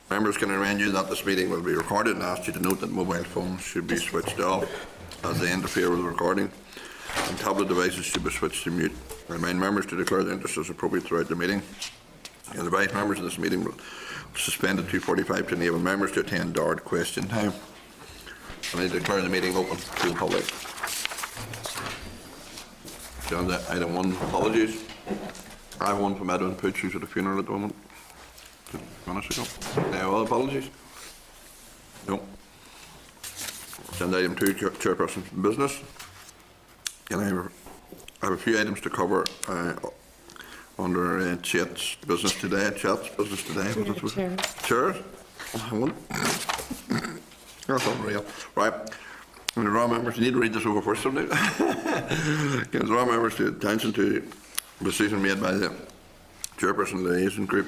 Members can remind you that this meeting will be recorded and ask you to note that mobile phones should be switched off as they interfere with the recording, and tablet devices should be switched to mute. I remind members to declare their interest as appropriate throughout the meeting. I advise members of this meeting will suspend at 2:45 to enable members to attend DARD question time. And I declare the meeting open to the public. Agenda item 1, apologies. I have one from Edwin Pooch, who's at a funeral at the moment. 2 minutes ago. Any other apologies? No. Agenda item 2, chairperson business. And I have a few items to cover under Chat's business today. Chairs? One. That's unreal. Right. The raw members, you need to read this over first, don't you? Gives raw members to attention to a decision made by the Chairperson Liaison Group,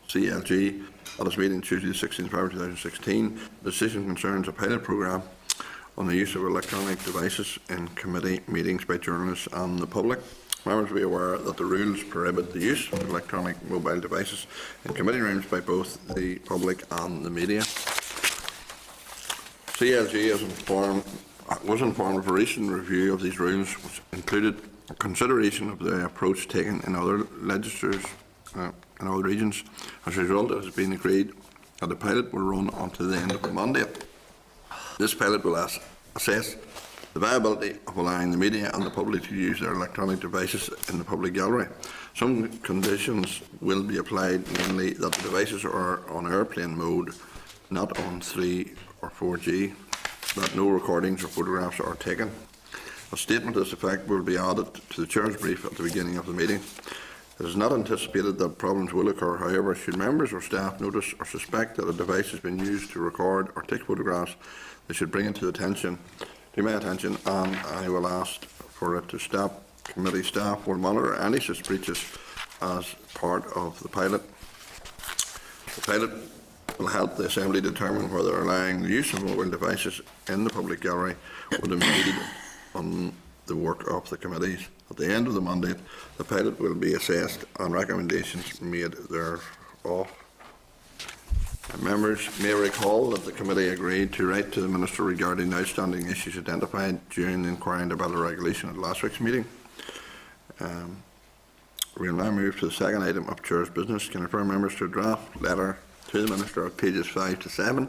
CLG, at this meeting Tuesday the 16th of February 2016. The decision concerns a pilot programme on the use of electronic devices in committee meetings by journalists and the public. Members will be aware that the rules prohibit the use of electronic mobile devices in committee rooms by both the public and the media. CLG was informed of a recent review of these rules, which included a consideration of the approach taken in other legislatures in other regions. As a result, it has been agreed that the pilot will run until the end of the mandate. This pilot will assess the viability of allowing the media and the public to use their electronic devices in the public gallery. Some conditions will be applied, namely that the devices are on airplane mode, not on 3 or 4G, that no recordings or photographs are taken. A statement to this effect will be added to the Chair's brief at the beginning of the meeting. It is not anticipated that problems will occur. However, should members or staff notice or suspect that a device has been used to record or take photographs, they should bring it to my attention, and I will ask for it to stop. Committee staff will monitor any such breaches as part of the pilot. The pilot will help the Assembly determine whether allowing the use of mobile devices in the public gallery would impede on the work of the committees. At the end of the mandate, the pilot will be assessed and recommendations made thereof. Members may recall that the committee agreed to write to the Minister regarding outstanding issues identified during the inquiry into better regulation at last week's meeting. We will now move to the second item of Chair's business. Can I refer members to a draft letter to the Minister at pages 5 to 7?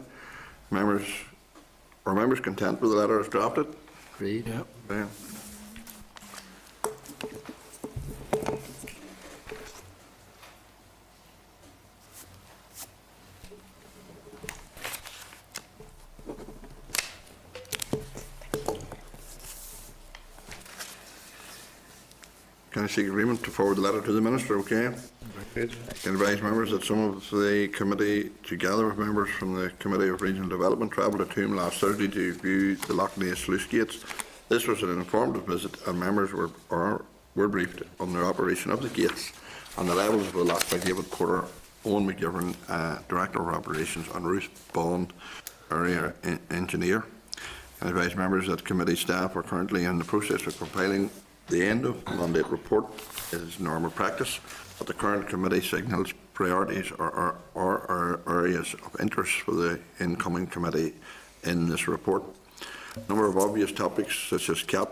Are members content with the letter as drafted? Agreed. Yep. Yeah. Can I seek agreement to forward the letter to the Minister? Okay. Can advise members that some of the committee, together with members from the Committee of Regional Development, travelled to Toome last Thursday to view the Loch Ness sluice gates. This was an informative visit, and members were briefed on the operation of the gates and the levels of the loch by David Porter, Owen McGivern, Director of Operations, and Ruth Bond, Area Engineer. I advise members that committee staff are currently in the process of compiling the end of mandate report. It is normal practice that the current committee signals priorities or areas of interest for the incoming committee in this report. A number of obvious topics such as CAP,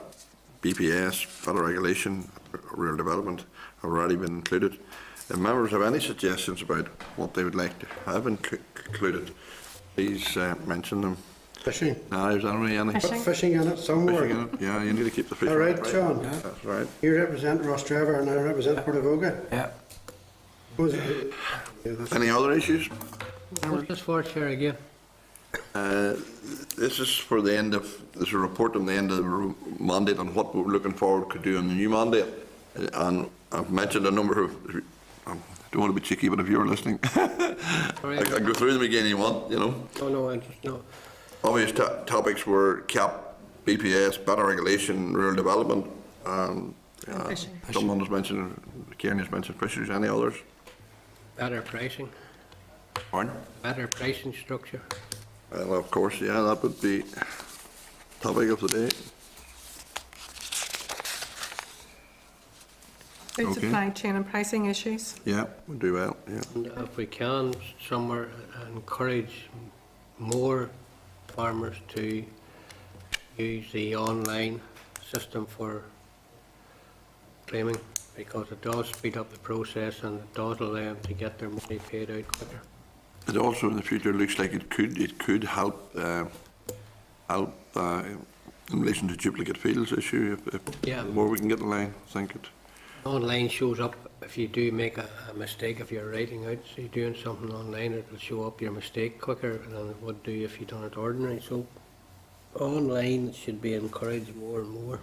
BPS, better regulation, rural development have already been included. If members have any suggestions about what they would like to have included, please mention them. Fishing. No, is that really any? Fishing in it somewhere. Fishing in it? Yeah, you need to keep the fishing. All right, right. Sean. Yeah. That's right. You represent Ross Trevor and I represent Portavoga. Yeah. Any other issues? What's this for, Chair, again? This is for the end of, there's a report on the end of the mandate on what we're looking forward to do in the new mandate. And I've mentioned a number of, I don't want to be cheeky, but if you're listening, I can go through them again if you want, you know. Oh, no, no. Obvious topics were CAP, BPS, better regulation, rural development, and someone has mentioned, Kieran has mentioned fisheries. Any others? Better pricing. Pardon? Better pricing structure. Well, of course, yeah, that would be topic of the day. Food Okay. supply chain and pricing issues. Yeah, we'll do well, yeah. And if we can, somewhere encourage more farmers to use the online system for claiming, because it does speed up the process and it does allow them to get their money paid out quicker. It also in the future looks like it could help in relation to duplicate fields issue. If Yeah. the more we can get in line, I think it. Online shows up if you do make a mistake, if you're writing out, so you're doing something online, it will show up your mistake quicker than it would do if you done it ordinary. So online should be encouraged more and more.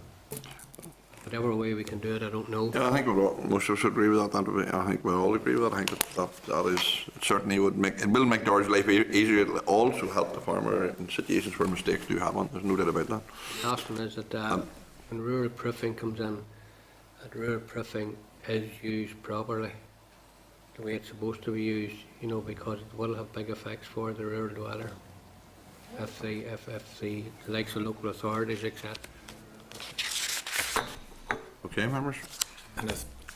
Whatever way we can do it, I don't know. Yeah, I think most of us agree with that. I think we all agree with that. I think that is it certainly will make George's life easier. It'll also help the farmer in situations where mistakes do happen. There's no doubt about that. The last one is that when rural proofing comes in, that rural proofing is used properly, the way it's supposed to be used, you know, because it will have big effects for the rural dweller if the likes of local authorities accept. Okay, members. And I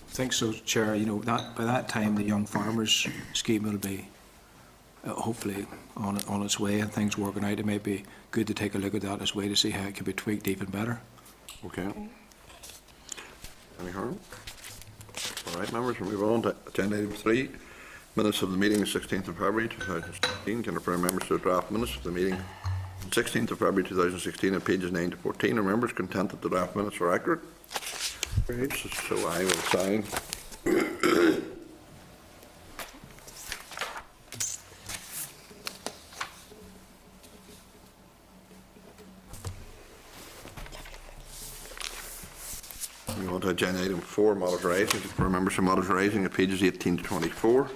think so, Chair. You know, that by that time the young farmers scheme will be hopefully on its way and things working out. It may be good to take a look at that as a way to see how it can be tweaked even better. Okay. Any harm? All right, members, we'll move on to agenda item 3. Minutes of the meeting of 16th of February 2016. Can I refer members to the draft minutes of the meeting 16th of February 2016 at pages 9 to 14. Are members content that the draft minutes are accurate? Great, so I will sign. We want to agenda item 4, Models Rising. For members of Models Rising at pages 18 to 24.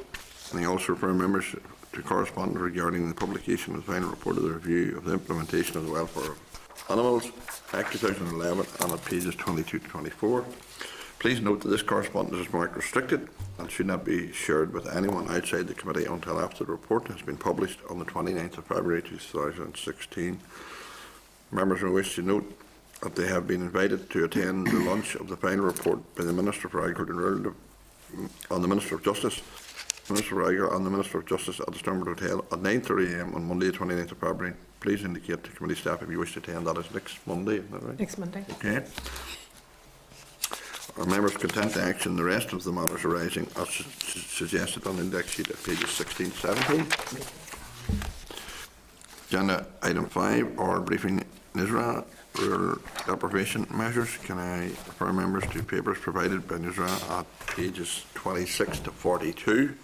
And I also refer members to correspondence regarding the publication of the final report of the review of the implementation of the welfare of animals, Act 2011, and at pages 22 to 24. Please note that this correspondence is marked restricted and should not be shared with anyone outside the committee until after the report has been published on the 29th of February 2016. Members will wish to note that they have been invited to attend the launch of the final report by the Minister for Agriculture and Rural on the Minister of Justice, Minister for Agriculture and the Minister of Justice at the Stormont Hotel at 9:30 a.m. on Monday, the 29th of February. Please indicate to committee staff if you wish to attend. That is next Monday, isn't that right? Next Monday. Okay. Are members content to action the rest of the matters arising as suggested on the index sheet at pages 16 to 17? Agenda item 5, or briefing NISRA, Rural Deprivation Measures. Can I refer members to papers provided by NISRA at pages 26 to 42?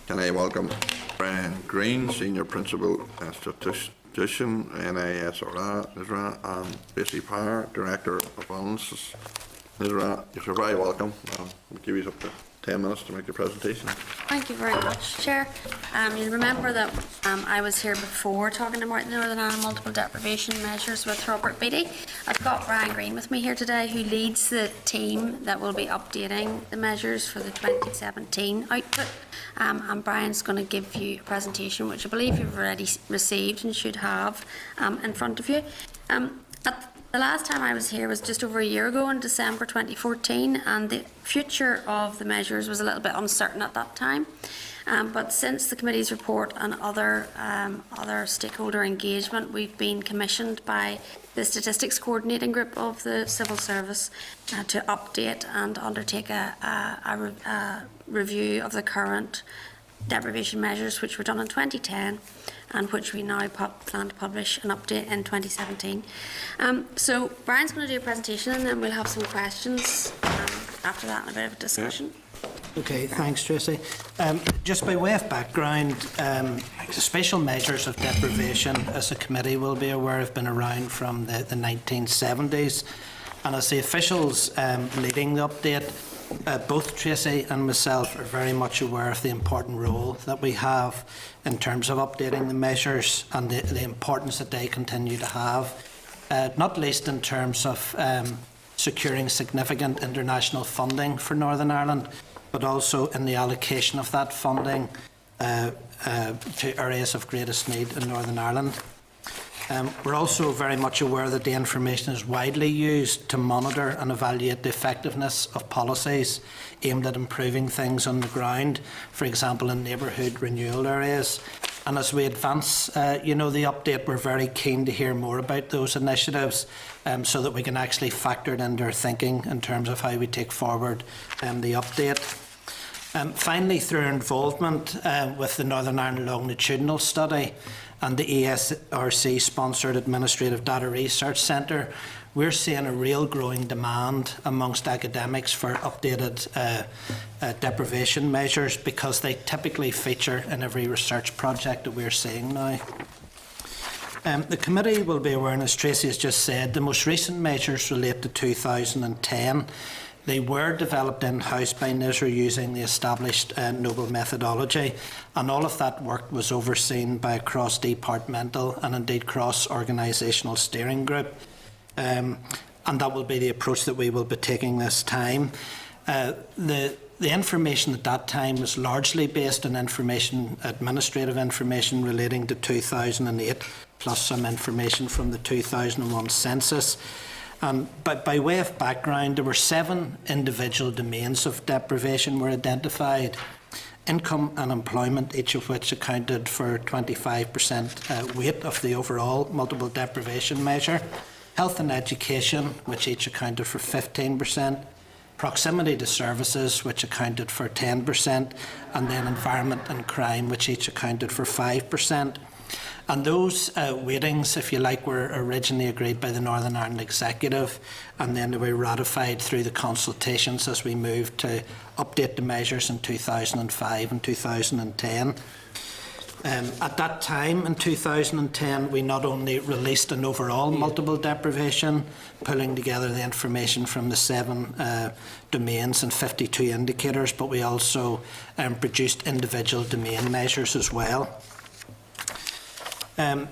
Can I welcome Brian Green, Senior Principal Statistician, NISRA, NISRA, and Tracy Power, Director of Analysis, NISRA. You're very welcome. We'll give you up to 10 minutes to make your presentation. Thank you very much, Chair. You'll remember that I was here before talking about the Northern Ireland Multiple Deprivation Measures with Robert Beattie. I've got Brian Green with me here today, who leads the team that will be updating the measures for the 2017 output. And Brian's going to give you a presentation, which I believe you've already received and should have in front of you. The last time I was here was just over a year ago in December 2014, and the future of the measures was a little bit uncertain at that time. But since the committee's report and other stakeholder engagement, we've been commissioned by the Statistics Coordinating Group of the Civil Service to update and undertake a review of the current deprivation measures, which were done in 2010 and which we now plan to publish an update in 2017. So Brian's going to do a presentation and then we'll have some questions after that and a bit of a discussion. Okay, thanks, Tracy. Just by way of background, special measures of deprivation, as a committee will be aware, have been around from the 1970s. And as the officials leading the update, both Tracy and myself are very much aware of the important role that we have in terms of updating the measures and the importance that they continue to have, not least in terms of securing significant international funding for Northern Ireland, but also in the allocation of that funding to areas of greatest need in Northern Ireland. We're also very much aware that the information is widely used to monitor and evaluate the effectiveness of policies aimed at improving things on the ground, for example in neighbourhood renewal areas. And as we advance, the update, we're very keen to hear more about those initiatives so that we can actually factor it into our thinking in terms of how we take forward the update. Finally, through our involvement with the Northern Ireland Longitudinal Study and the ESRC-sponsored Administrative Data Research Centre, we're seeing a real growing demand amongst academics for updated deprivation measures because they typically feature in every research project that we're seeing now. The committee will be aware, and as Tracy has just said, the most recent measures relate to 2010. They were developed in-house by NISRA using the established Noble methodology, and all of that work was overseen by a cross-departmental and indeed cross-organisational steering group. And that will be the approach that we will be taking this time. The information at that time was largely based on administrative information relating to 2008, plus some information from the 2001 census. But by way of background, there were 7 individual domains of deprivation were identified. Income and employment, each of which accounted for 25% weight of the overall multiple deprivation measure. Health and education, which each accounted for 15%. Proximity to services, which accounted for 10%. And then environment and crime, which each accounted for 5%. And those weightings, if you like, were originally agreed by the Northern Ireland Executive, and then they were ratified through the consultations as we moved to update the measures in 2005 and 2010. At that time, in 2010, we not only released an overall multiple deprivation, pulling together the information from the 7 domains and 52 indicators, but we also produced individual domain measures as well. I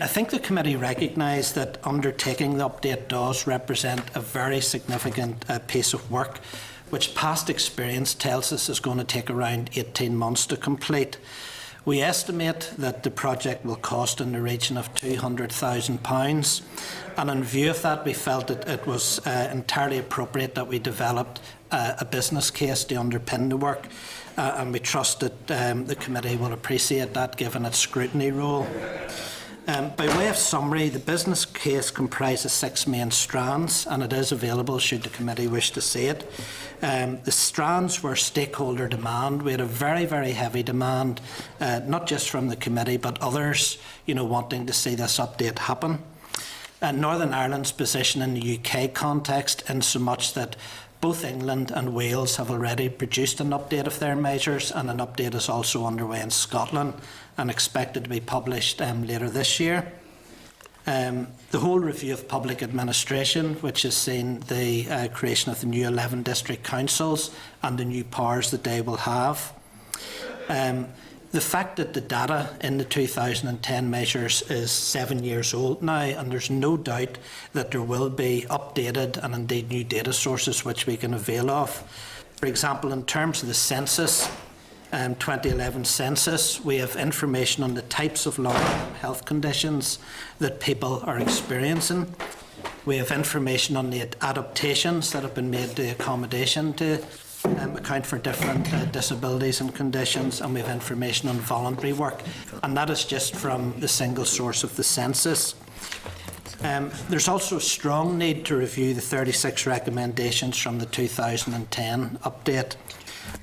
think the committee recognised that undertaking the update does represent a very significant piece of work, which past experience tells us is going to take around 18 months to complete. We estimate that the project will cost in the region of £200,000, and in view of that, we felt that it was entirely appropriate that we developed a business case to underpin the work. And we trust that the committee will appreciate that given its scrutiny role. By way of summary, the business case comprises 6 main strands, and it is available should the committee wish to see it. The strands were stakeholder demand. We had a very, very heavy demand, not just from the committee, but others, wanting to see this update happen. Northern Ireland's position in the UK context, in so much that both England and Wales have already produced an update of their measures, and an update is also underway in Scotland and expected to be published later this year. The whole review of public administration, which has seen the creation of the new 11 district councils and the new powers that they will have. The fact that the data in the 2010 measures is 7 years old now, and there's no doubt that there will be updated and indeed new data sources which we can avail of. For example, in terms of the census, 2011 census, we have information on the types of long-term health conditions that people are experiencing. We have information on the adaptations that have been made to accommodation to account for different disabilities and conditions, and we have information on voluntary work, and that is just from the single source of the census. There's also a strong need to review the 36 recommendations from the 2010 update.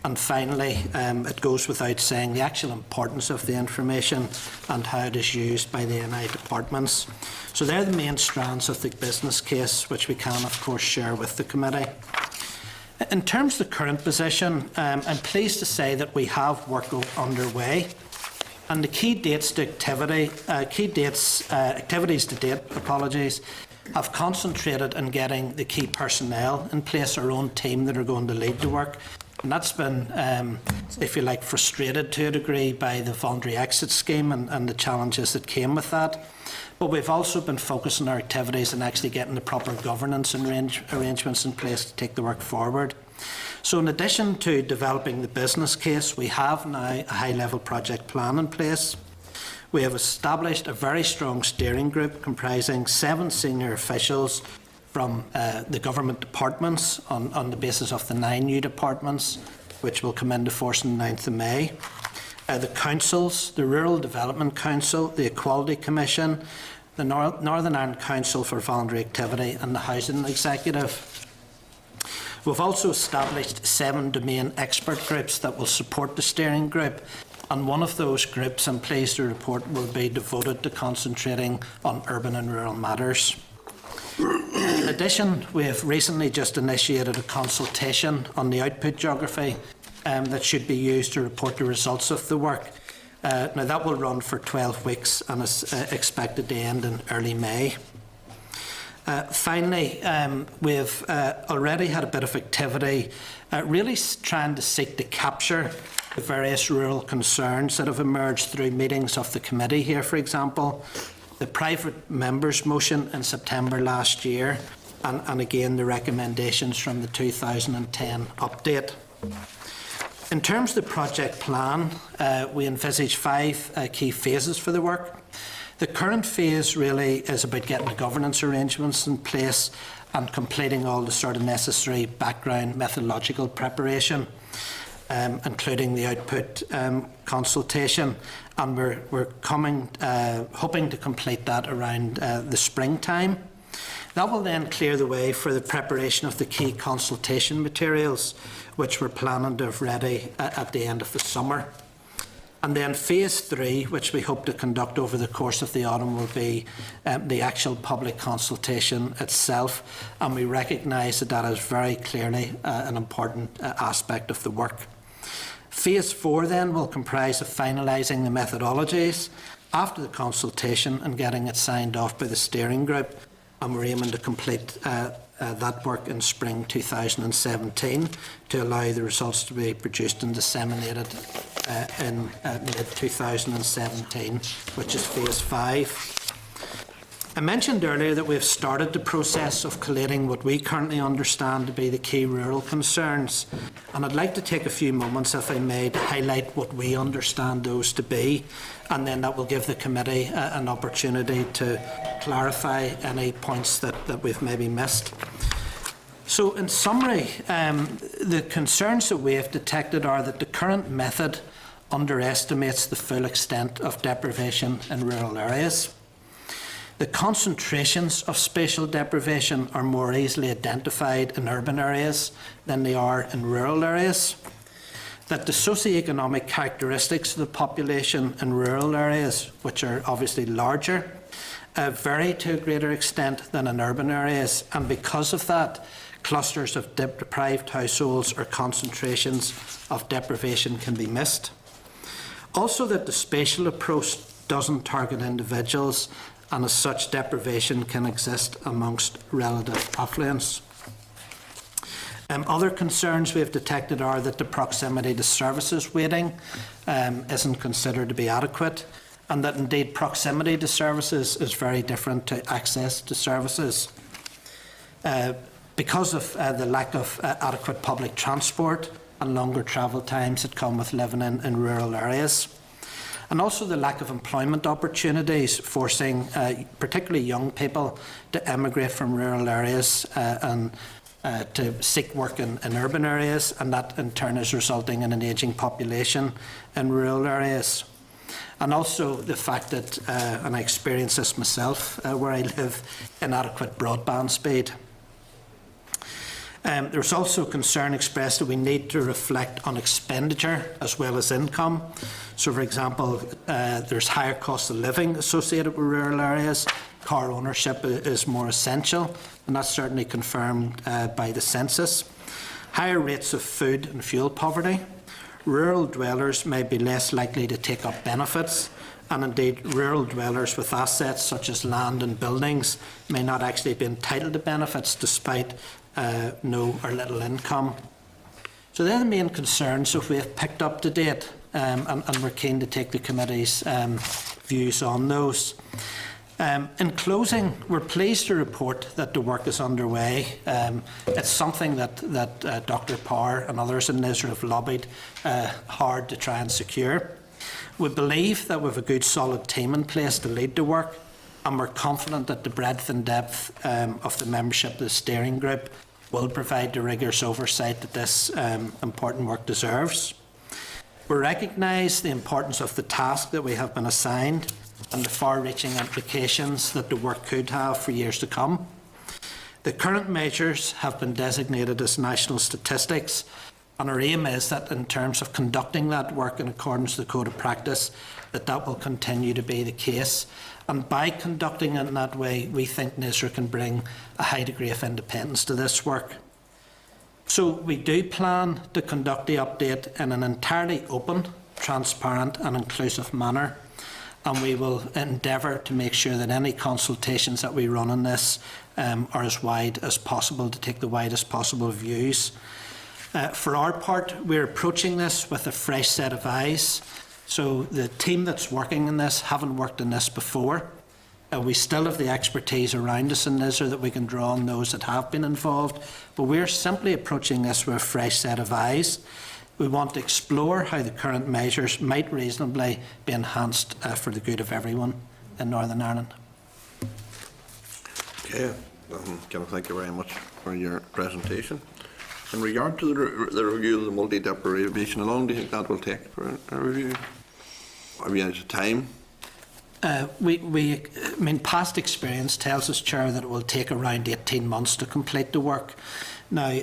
And finally, it goes without saying the actual importance of the information and how it is used by the NI departments. So they're the main strands of the business case, which we can of course share with the committee. In terms of the current position, I'm pleased to say that we have work underway, and the key dates to activities to date, have concentrated on getting the key personnel in place, our own team that are going to lead the work. And that's been, if you like, frustrated to a degree by the voluntary exit scheme and the challenges that came with that. But we've also been focusing our activities on actually getting the proper governance and arrangements in place to take the work forward. So in addition to developing the business case, we have now a high-level project plan in place. we have established a very strong steering group comprising 7 senior officials from the government departments on the basis of the 9 new departments, which will come into force on the 9th of May. The councils, the Rural Development Council, the Equality Commission, the Northern Ireland Council for Voluntary Activity and the Housing Executive. We've also established 7 domain expert groups that will support the steering group, and one of those groups, I'm pleased to report, will be devoted to concentrating on urban and rural matters. In addition, we have recently just initiated a consultation on the output geography that should be used to report the results of the work. Now that will run for 12 weeks and is expected to end in early May. Finally, we've already had a bit of activity really trying to seek to capture the various rural concerns that have emerged through meetings of the committee here, for example, the private members' motion in September last year, and again the recommendations from the 2010 update. In terms of the project plan, we envisage 5 key phases for the work. The current phase really is about getting the governance arrangements in place and completing all the sort of necessary background methodological preparation, including the output consultation, and we're hoping to complete that around the springtime. That will then clear the way for the preparation of the key consultation materials, which we're planning to have ready at the end of the summer. And then phase 3, which we hope to conduct over the course of the autumn, will be the actual public consultation itself, and we recognise that that is very clearly an important aspect of the work. Phase 4 then will comprise of finalising the methodologies after the consultation and getting it signed off by the steering group, and we're aiming to complete that work in spring 2017 to allow the results to be produced and disseminated in mid-2017, which is phase 5. I mentioned earlier that we've started the process of collating what we currently understand to be the key rural concerns, and I'd like to take a few moments, if I may, to highlight what we understand those to be, and then that will give the committee an opportunity to clarify any points that we've maybe missed. So in summary, the concerns that we have detected are that the current method underestimates the full extent of deprivation in rural areas. The concentrations of spatial deprivation are more easily identified in urban areas than they are in rural areas. That the socioeconomic characteristics of the population in rural areas, which are obviously larger, vary to a greater extent than in urban areas, and because of that, clusters of deprived households or concentrations of deprivation can be missed. Also, that the spatial approach doesn't target individuals, and as such deprivation can exist amongst relative affluence. Other concerns we have detected are that the proximity to services weighting isn't considered to be adequate, and that indeed proximity to services is very different to access to services. Because of the lack of adequate public transport and longer travel times that come with living in rural areas. And also the lack of employment opportunities, forcing particularly young people to emigrate from rural areas and to seek work in urban areas, and that in turn is resulting in an ageing population in rural areas. And also the fact that, and I experience this myself where I live, inadequate broadband speed. There's also concern expressed that we need to reflect on expenditure as well as income. So, for example, there's higher cost of living associated with rural areas. Car ownership is more essential, and that's certainly confirmed by the census. Higher rates of food and fuel poverty. Rural dwellers may be less likely to take up benefits, and indeed rural dwellers with assets such as land and buildings may not actually be entitled to benefits despite no or little income. So they're the main concerns that we have picked up to date, and we're keen to take the committee's views on those. In closing, we're pleased to report that the work is underway. It's something that Dr. Power and others in NISRA have lobbied hard to try and secure. We believe that we have a good solid team in place to lead the work, and we're confident that the breadth and depth of the membership of the steering group will provide the rigorous oversight that this important work deserves. We recognise the importance of the task that we have been assigned and the far-reaching implications that the work could have for years to come. The current measures have been designated as national statistics, and our aim is that in terms of conducting that work in accordance with the Code of Practice, that will continue to be the case. And by conducting it in that way, we think NISRA can bring a high degree of independence to this work. So we do plan to conduct the update in an entirely open, transparent and inclusive manner, and we will endeavour to make sure that any consultations that we run on this are as wide as possible, to take the widest possible views. For our part, we're approaching this with a fresh set of eyes. So the team that's working in this haven't worked in this before. We still have the expertise around us in NISRA that we can draw on those that have been involved, but we're simply approaching this with a fresh set of eyes. We want to explore how the current measures might reasonably be enhanced for the good of everyone in Northern Ireland. Okay, Kenneth, thank you very much for your presentation. In regard to the review of the multi-deprivation, how long do you think that will take for a review? I mean, is it time? I mean, past experience tells us, Chair, that it will take around 18 months to complete the work. Now,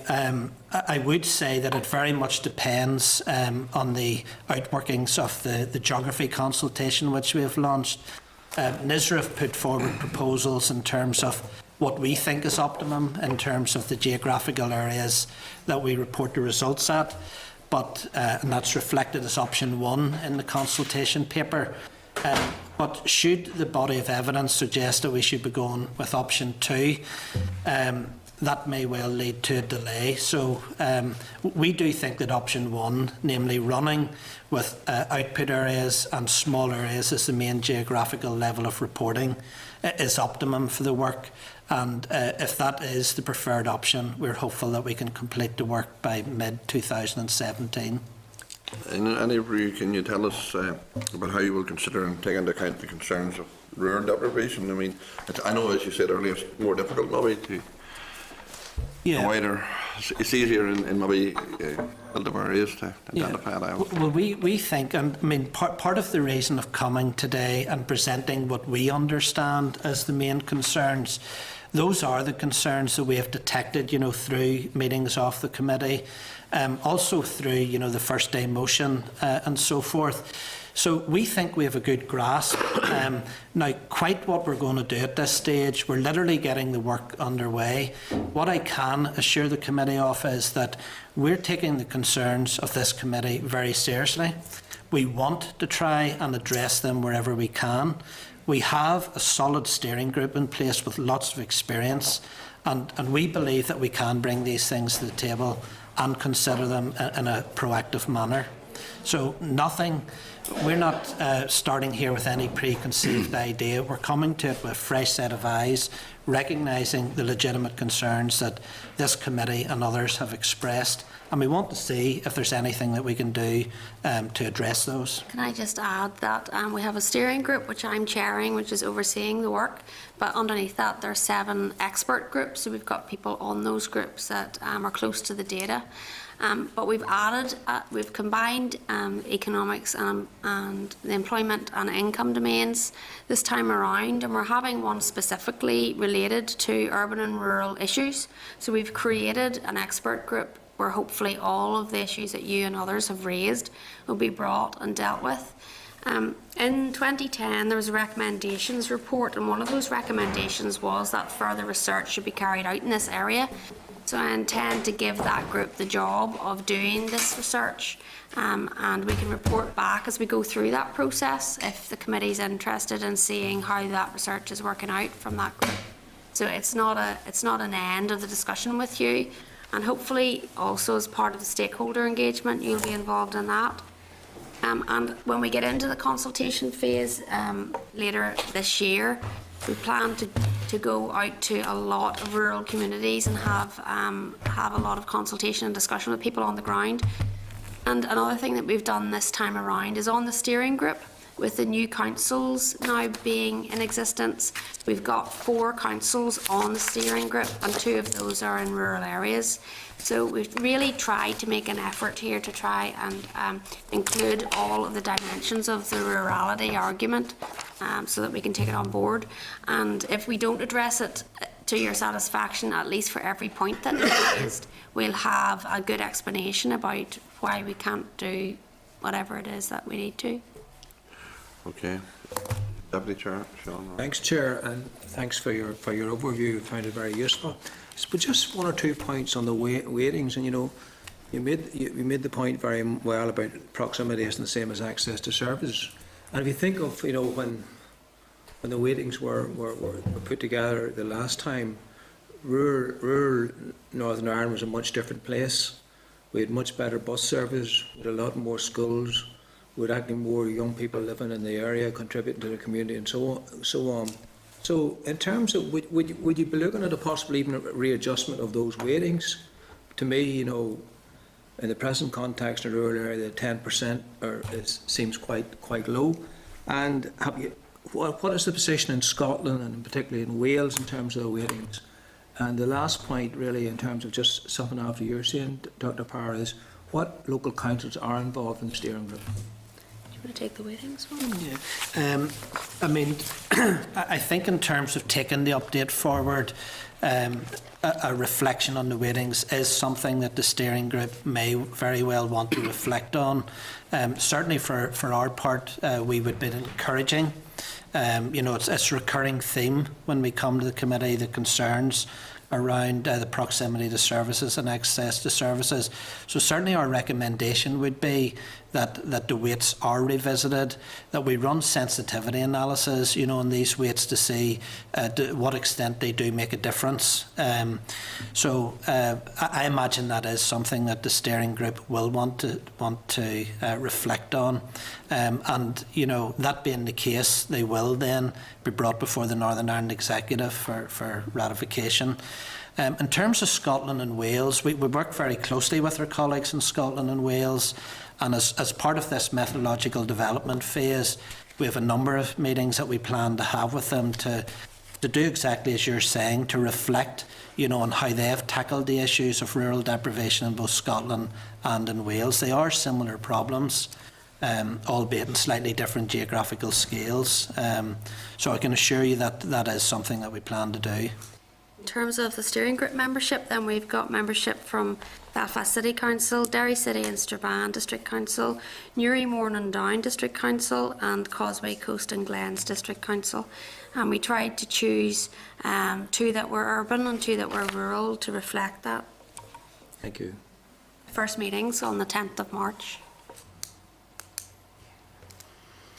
I would say that it very much depends on the outworkings of the geography consultation which we have launched. NISRA have put forward proposals in terms of what we think is optimum in terms of the geographical areas that we report the results at, and that's reflected as option 1 in the consultation paper. But should the body of evidence suggest that we should be going with option 2, that may well lead to a delay. So we do think that option 1, namely running with output areas and small areas as the main geographical level of reporting, is optimum for the work. And if that is the preferred option, we're hopeful that we can complete the work by mid-2017. In any review, can you tell us about how you will consider and take into account the concerns of rural deprivation? I mean, I know, as you said earlier, it's more difficult maybe to wider. It's easier in maybe built-up areas to identify that. Well, we think, and I mean, part of the reason of coming today and presenting what we understand as the main concerns, those are the concerns that we have detected, through meetings of the committee, also through, the first day motion and so forth. So we think we have a good grasp. Now, quite what we're going to do at this stage, we're literally getting the work underway. What I can assure the committee of is that we're taking the concerns of this committee very seriously. We want to try and address them wherever we can. We have a solid steering group in place with lots of experience, and we believe that we can bring these things to the table and consider them in a proactive manner. So we're not starting here with any preconceived idea. We're coming to it with a fresh set of eyes, recognising the legitimate concerns that this committee and others have expressed, and we want to see if there's anything that we can do to address those. Can I just add that we have a steering group which I'm chairing, which is overseeing the work, but underneath that there are 7 expert groups, so we've got people on those groups that are close to the data. But we've combined economics and the employment and income domains this time around, and we're having one specifically related to urban and rural issues. So we've created an expert group where hopefully all of the issues that you and others have raised will be brought and dealt with. In 2010, there was a recommendations report, and one of those recommendations was that further research should be carried out in this area. So I intend to give that group the job of doing this research, and we can report back as we go through that process if the committee is interested in seeing how that research is working out from that group. So it's not an end of the discussion with you, and hopefully also as part of the stakeholder engagement you'll be involved in that. And when we get into the consultation phase later this year, we plan to go out to a lot of rural communities and have a lot of consultation and discussion with people on the ground. And another thing that we've done this time around is on the steering group, with the new councils now being in existence, we've got 4 councils on the steering group, and 2 of those are in rural areas. So we've really tried to make an effort here to try and include all of the dimensions of the rurality argument, so that we can take it on board. And if we don't address it to your satisfaction, at least for every point that is raised, we'll have a good explanation about why we can't do whatever it is that we need to. Okay. Deputy Chair, Sean. Thanks, Chair, and thanks for your overview. I found it very useful. But just 1 or 2 points on the weightings, and you made the point very well about proximity isn't the same as access to services. And if you think of when the weightings were put together the last time, rural Northern Ireland was a much different place. We had much better bus service, we had a lot more schools. With actually more young people living in the area, contributing to the community, and so on. So, in terms of, would you be looking at a possible even readjustment of those weightings? To me, in the present context in the rural area, the 10% seems quite low. And what is the position in Scotland and particularly in Wales in terms of the weightings? And the last point, really, in terms of just something after you're saying, Dr. Power, is what local councils are involved in the steering group? Do you want to take the weightings one? Yeah. I mean, I think in terms of taking the update forward, a reflection on the weightings is something that the steering group may very well want to reflect on. Certainly for our part, we would be encouraging. It's a recurring theme when we come to the committee, the concerns around the proximity to services and access to services. So certainly our recommendation would be that the weights are revisited, that we run sensitivity analysis, on these weights to see to what extent they do make a difference. So I imagine that is something that the steering group will want to reflect on. And that being the case, they will then be brought before the Northern Ireland Executive for ratification. In terms of Scotland and Wales, we work very closely with our colleagues in Scotland and Wales, and as part of this methodological development phase, we have a number of meetings that we plan to have with them to do exactly as you're saying, to reflect on how they have tackled the issues of rural deprivation in both Scotland and in Wales. They are similar problems, albeit in slightly different geographical scales. So I can assure you that that is something that we plan to do. In terms of the steering group membership, then we've got membership from Belfast City Council, Derry City and Strabane District Council, Newry, Mourne and Down District Council, and Causeway Coast and Glens District Council. And we tried to choose 2 that were urban and 2 that were rural to reflect that. Thank you. First meetings on the 10th of March.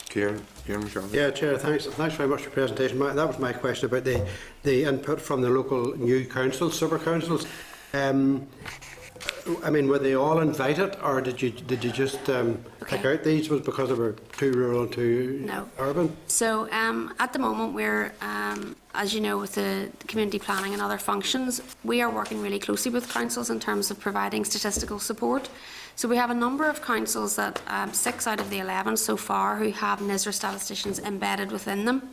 Kieran, Sean. Yeah, Chair, thanks very much for your presentation. That was my question about the input from the local new councils, super councils. I mean, were they all invited, or did you just pick out these? Was because they were too rural and too urban? So at the moment we're, as you know, with the community planning and other functions, we are working really closely with councils in terms of providing statistical support. So we have a number of councils that 6 out of the 11 so far who have NISRA statisticians embedded within them.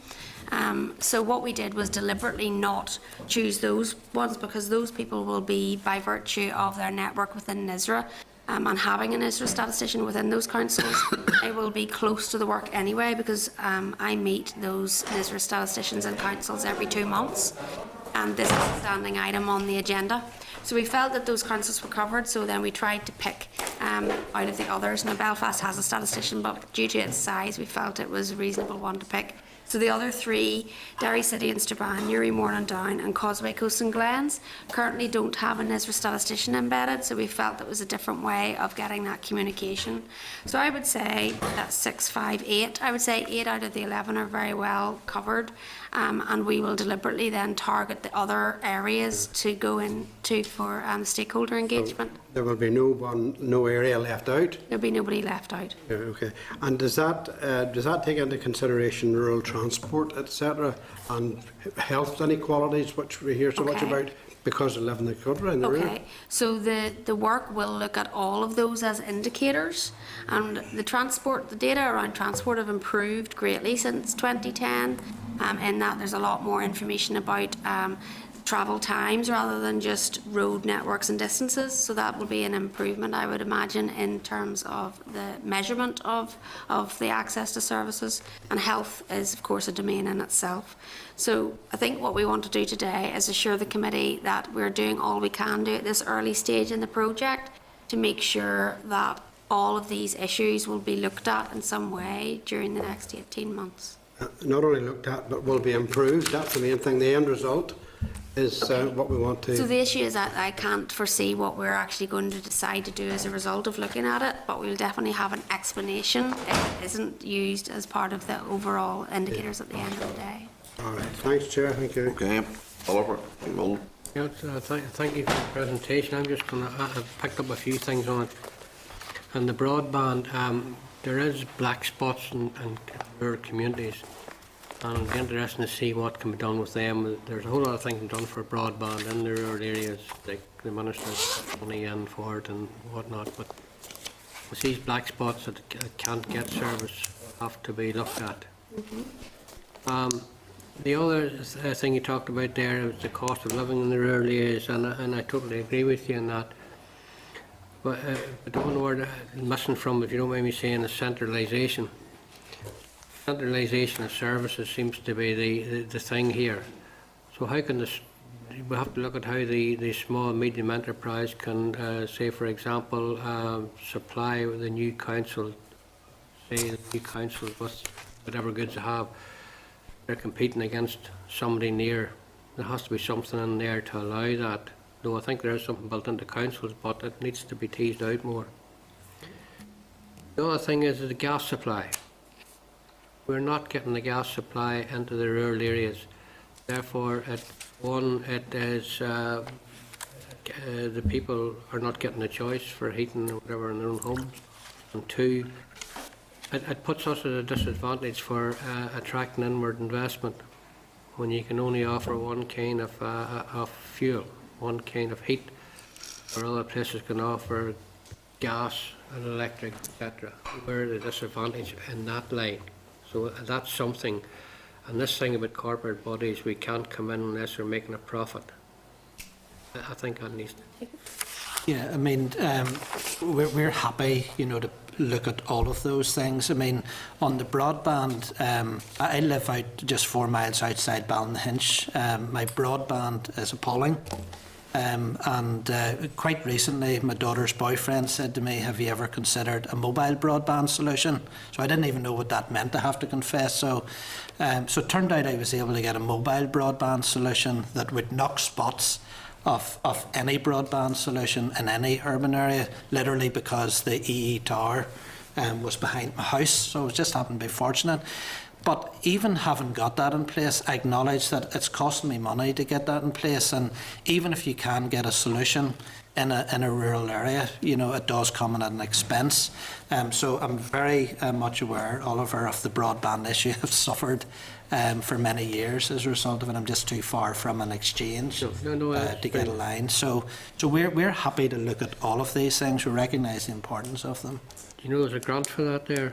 So what we did was deliberately not choose those ones, because those people will be, by virtue of their network within NISRA, and having a NISRA statistician within those councils, they will be close to the work anyway, because I meet those NISRA statisticians in councils every 2 months, and this is a standing item on the agenda. So we felt that those councils were covered, so then we tried to pick out of the others. Now Belfast has a statistician, but due to its size we felt it was a reasonable one to pick. So the other 3, Derry City and Strabane, Newry, Mourne and Down and Causeway Coast and Glens, currently don't have a NISRA statistician embedded, so we felt it was a different way of getting that communication. So I would say that's 6, 5, 8. I would say 8 out of the 11 are very well covered, and we will deliberately then target the other areas to go into for stakeholder engagement. So there will be no area left out? There'll be nobody left out. Yeah, okay. And does that take into consideration rural transport, etc., and health inequalities, which we hear so much about, because they live in the country and the rural. Okay, so the work will look at all of those as indicators, and the data around transport have improved greatly since 2010, in that there's a lot more information about travel times rather than just road networks and distances, so that will be an improvement, I would imagine, in terms of the measurement of the access to services, and health is of course a domain in itself. So I think what we want to do today is assure the committee that we're doing all we can do at this early stage in the project to make sure that all of these issues will be looked at in some way during the next 18 months. Not only looked at, but will be improved. That's the main thing. The end result is what we want to. So the issue is that I can't foresee what we're actually going to decide to do as a result of looking at it, but we'll definitely have an explanation if it isn't used as part of the overall indicators at the end of the day. All right. Thanks, Chair. Thank you. Okay, Oliver, well, Yes, thank you for the presentation. I'm just going to, I've picked up a few things on it. And the broadband, there is black spots in rural communities, and it'll be interesting to see what can be done with them. There's a whole lot of things done for broadband in the rural areas, like the minister's money in for it and whatnot, but with these black spots that can't get service have to be looked at. The other thing you talked about there was the cost of living in the rural areas, and I totally agree with you on that. But the one word I'm missing from, if you don't mind me saying, is centralisation. Centralisation of services seems to be the thing here. So how can this? We have to look at how the small and medium enterprise can, say for example, supply the new council, with whatever goods they have. They're competing against somebody near. There has to be something in there to allow that. Though I think there is something built into councils, but it needs to be teased out more. The other thing is the gas supply. We're not getting the gas supply into the rural areas. Therefore, it is the people are not getting a choice for heating or whatever in their own homes. And two, it puts us at a disadvantage for attracting inward investment when you can only offer one kind of fuel, one kind of heat, where other places can offer gas and electric, etc. We're at a disadvantage in that line. So that's something. And this thing about corporate bodies, we can't come in unless we're making a profit. I think that needs to. Yeah, I mean, we're happy, to look at all of those things. I mean, on the broadband, I live out just 4 miles outside Ballinhinch. My broadband is appalling. And quite recently, my daughter's boyfriend said to me, "Have you ever considered a mobile broadband solution?" So I didn't even know what that meant, I have to confess. So it turned out I was able to get a mobile broadband solution that would knock spots of any broadband solution in any urban area, literally because the EE tower was behind my house. So it just happened to be fortunate. But even having got that in place, I acknowledge that it's costing me money to get that in place. And even if you can get a solution in a rural area, it does come at an expense. So I'm very much aware, Oliver, of the broadband issue. I've suffered for many years as a result of it. I'm just too far from an exchange to get a line. So we're happy to look at all of these things. We recognise the importance of them. Do you know there's a grant for that there?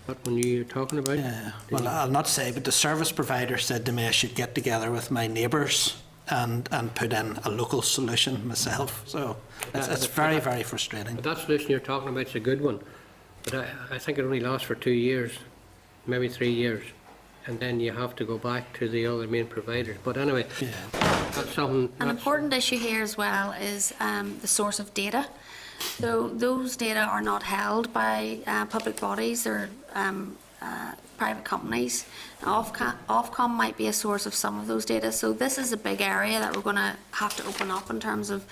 What one you're talking about? Yeah. Well, I'll not say, but the service provider said to me I should get together with my neighbours and put in a local solution myself. So it's very, very frustrating. But that solution you're talking about is a good one. But I think it only lasts for 2 years, maybe 3 years. And then you have to go back to the other main providers. But anyway, that's something. An important issue here as well is the source of data. So those data are not held by public bodies or private companies. Ofcom might be a source of some of those data. So this is a big area that we're going to have to open up in terms of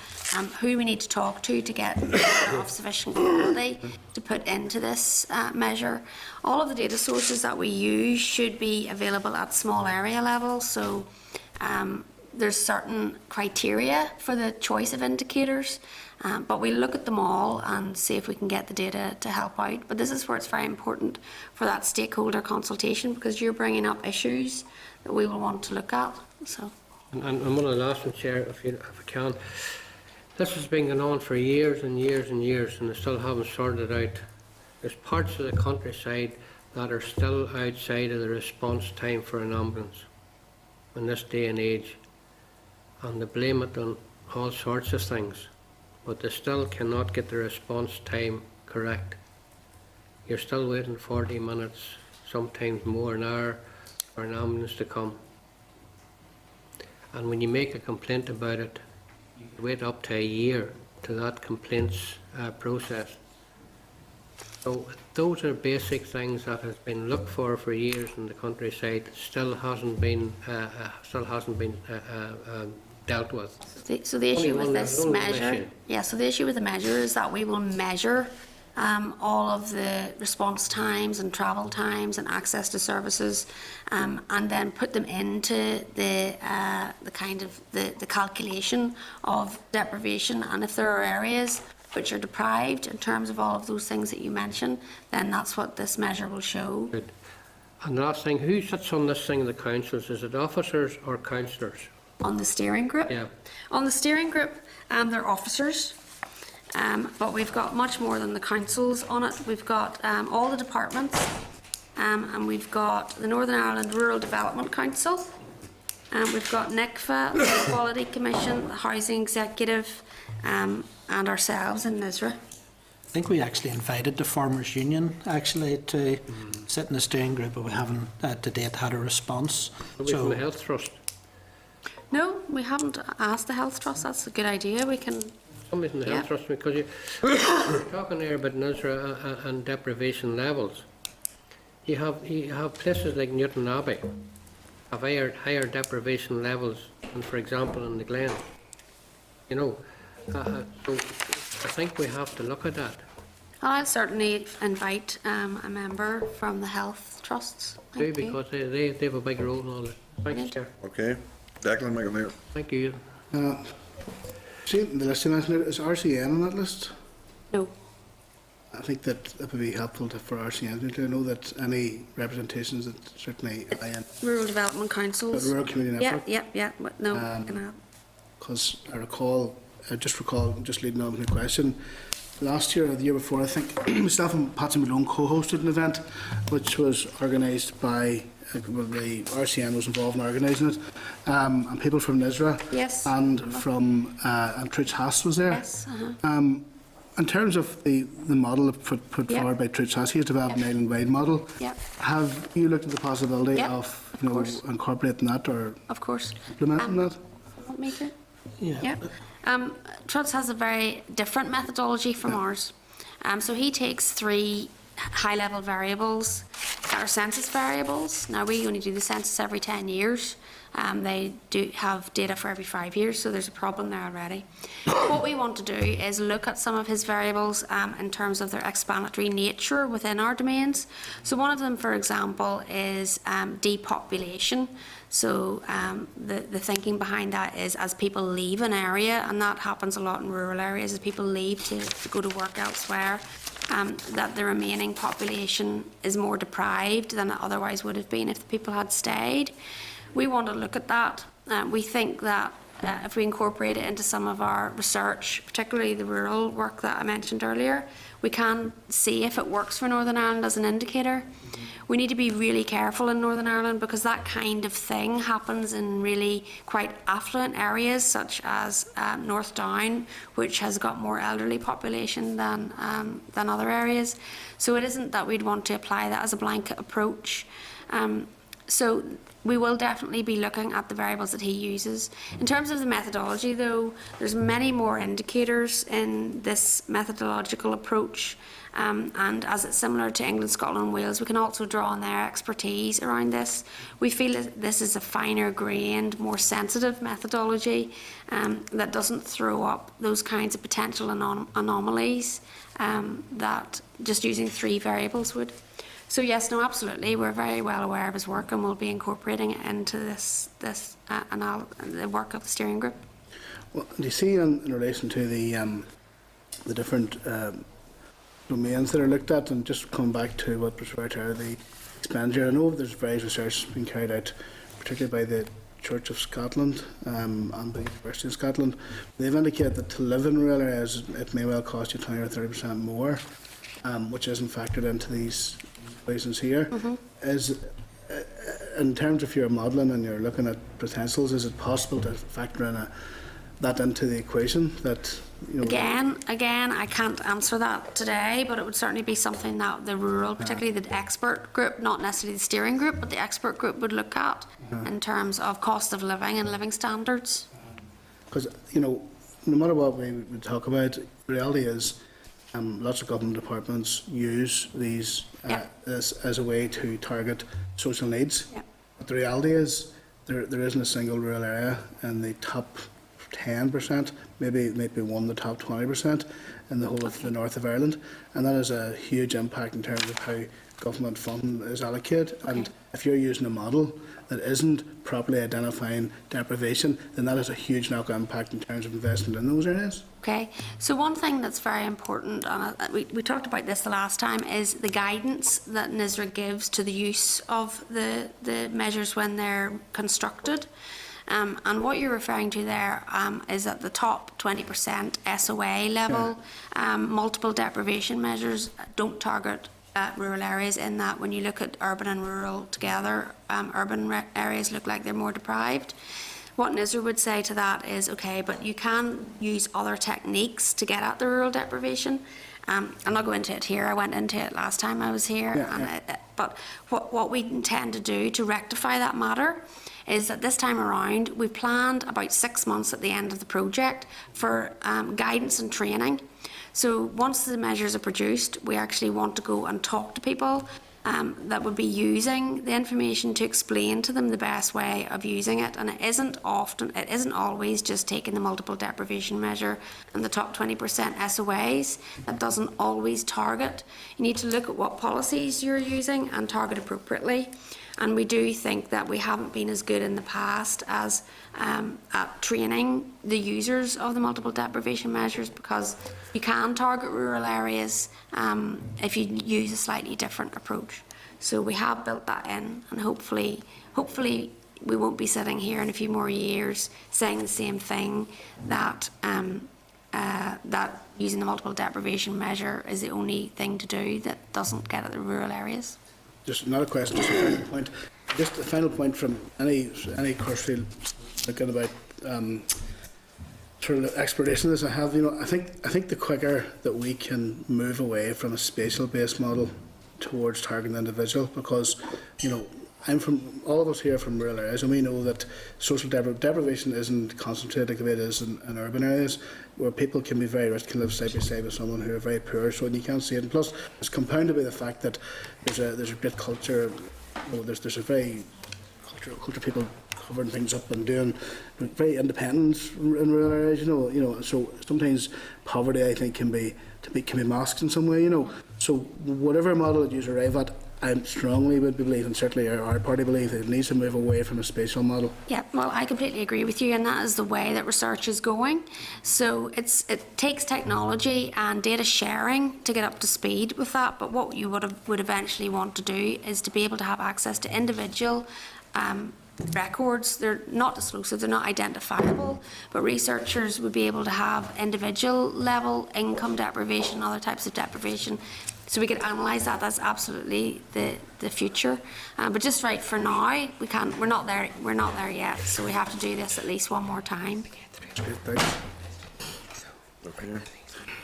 who we need to talk to get data of sufficient quality to put into this measure. All of the data sources that we use should be available at small area level. So there's certain criteria for the choice of indicators. But we'll look at them all and see if we can get the data to help out. But this is where it's very important for that stakeholder consultation, because you're bringing up issues that we will want to look at. So, And one of the last ones, Chair, if I can. This has been going on for years and years and years, and they still haven't sorted it out. There's parts of the countryside that are still outside of the response time for an ambulance in this day and age, and they blame it on all sorts of things, but they still cannot get the response time correct. You're still waiting 40 minutes, sometimes more, an hour, for an ambulance to come. And when you make a complaint about it, you wait up to a year to that complaints process. So those are basic things that has been looked for years in the countryside, still hasn't been dealt with. So the issue with this only measure, issue. yeah, so the issue with the measure is that we will measure all of the response times and travel times and access to services, and then put them into the kind of the calculation of deprivation. And if there are areas which are deprived in terms of all of those things that you mentioned, then that's what this measure will show. Good. And the last thing, who sits on this thing in the councils? Is it officers or councillors? On the steering group? Yeah. On the steering group, they're officers, but we've got much more than the councils on it. We've got all the departments, and we've got the Northern Ireland Rural Development Council, we've got NICFA, the Quality Commission, the Housing Executive, and ourselves in NISRA. I think we actually invited the Farmers Union actually to sit in the steering group, but we haven't to date had a response. Somebody from the Health Trust? No, we haven't asked the Health Trust. That's a good idea. We can. Somebody from the Health Trust, because you're talking there about NISRA and deprivation levels. You have places like Newton Abbey have higher deprivation levels than, for example, in the Glen. You know, so I think we have to look at that. I'll certainly invite a member from the Health Trusts. Do, because they have a big role in all this. Thanks, Chair. Okay. Declan McAleer. Thank you. See, the list you mentioned, is RCN on that list? No. I think that would be helpful for RCN to know that any representations that certainly I am. Rural Development Councils. Rural Community Network. Yeah. But no, can have. Because I just recall, just leading on with the question, last year or the year before, I think myself and Patsy Malone co-hosted an event which was organised by, well, the RCN was involved in organising it, and people from NISRA. Yes. And from and Trich Haas was there. Yes. In terms of the model put Yep. forward by Trich Haas, he has developed an island-wide model. Yep. Have you looked at the possibility Yep, of of course. incorporating that or Of course. implementing that? Want me to? Yeah. Yeah. Trutz has a very different methodology from ours. So he takes 3 high-level variables that are census variables. Now, we only do the census every 10 years. They do have data for every 5 years, so there's a problem there already. What we want to do is look at some of his variables in terms of their explanatory nature within our domains. So one of them, for example, is depopulation. So the thinking behind that is as people leave an area, and that happens a lot in rural areas, as people leave to go to work elsewhere, that the remaining population is more deprived than it otherwise would have been if the people had stayed. We want to look at that. We think that if we incorporate it into some of our research, particularly the rural work that I mentioned earlier, we can see if it works for Northern Ireland as an indicator. We need to be really careful in Northern Ireland because that kind of thing happens in really quite affluent areas such as North Down, which has got more elderly population than other areas. So it isn't that we'd want to apply that as a blanket approach. So we will definitely be looking at the variables that he uses. In terms of the methodology, though, there's many more indicators in this methodological approach, and as it's similar to England, Scotland and Wales, we can also draw on their expertise around this. We feel that this is a finer grained, more sensitive methodology that doesn't throw up those kinds of potential anomalies that just using 3 variables would. So yes, no, absolutely. We're very well aware of his work, and we'll be incorporating it into the work of the steering group. Well, do you see in relation to the different domains that are looked at, and just coming back to what was referred to, the expenditure, I know there's various research being carried out, particularly by the Church of Scotland and the University of Scotland. They've indicated that to live in rural areas, it may well cost you 20 or 30% more, which isn't factored into these equations here. Is in terms of your modelling and you're looking at potentials, is it possible to factor in that into the equation? That Again, I can't answer that today, but it would certainly be something that the rural, particularly the expert group, not necessarily the steering group, but the expert group would look at in terms of cost of living and living standards. Because no matter what we would talk about, the reality is lots of government departments use these as a way to target social needs. But the reality is there isn't a single rural area in the top 10%, maybe one of the top 20% in the whole of the north of Ireland, and that has a huge impact in terms of how government funding is allocated. And if you're using a model that isn't properly identifying deprivation, then that has a huge knock-on impact in terms of investment in those areas. Okay, so one thing that's very important, and we talked about this the last time, is the guidance that NISRA gives to the use of the measures when they're constructed. And what you're referring to there is at the top 20% SOA level, multiple deprivation measures don't target rural areas, in that when you look at urban and rural together, urban areas look like they're more deprived. What NISRA would say to that is, okay, but you can use other techniques to get at the rural deprivation. I'll not go into it here. I went into it last time I was here. But what we intend to do to rectify that matter is that this time around we've planned about 6 months at the end of the project for guidance and training. So once the measures are produced, we actually want to go and talk to people that would be using the information to explain to them the best way of using it. And it isn't always just taking the multiple deprivation measure and the top 20% SOAs. That doesn't always target. You need to look at what policies you're using and target appropriately. And we do think that we haven't been as good in the past as at training the users of the multiple deprivation measures, because you can target rural areas if you use a slightly different approach. So we have built that in, and hopefully we won't be sitting here in a few more years saying the same thing, that that using the multiple deprivation measure is the only thing to do that doesn't get at the rural areas. Just not a question, just a final point. Just a final point from any course field looking about sort of exploration as I have. I think the quicker that we can move away from a spatial-based model towards targeting the individual, because all of us here from rural areas, and we know that social deprivation isn't concentrated the way it is in urban areas, where people can be very rich, can live side by side with someone who are very poor, so you can't see it. And plus, it's compounded by the fact that there's a great culture. There's a very culture of people covering things up and doing very independent in rural areas. So sometimes poverty, I think, can be masked in some way. So whatever model that you arrive at, I strongly would believe, and certainly our party believe, that it needs to move away from a spatial model. Yeah, well, I completely agree with you, and that is the way that research is going. So it takes technology and data sharing to get up to speed with that, but what you would eventually want to do is to be able to have access to individual records. They're not disclosive, they're not identifiable, but researchers would be able to have individual level income deprivation, other types of deprivation. So we could analyse that. That's absolutely the future. But just right for now, we can't. We're not there. We're not there yet. So we have to do this at least one more time.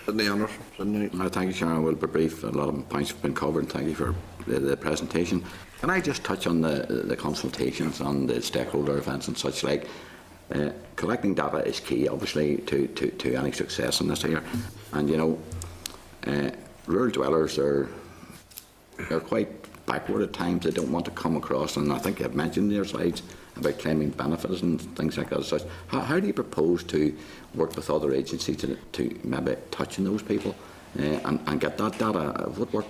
Sydney Anderson. Thank you, Sharon. We'll be brief. A lot of points have been covered. Thank you for the presentation. Can I just touch on the consultations on the stakeholder events and such like? Collecting data is key, obviously, to any success in this here. And rural dwellers are quite backward at times. They don't want to come across, and I think you've mentioned in your slides about claiming benefits and things like that. So how do you propose to work with other agencies to maybe touch on those people and get that data? What work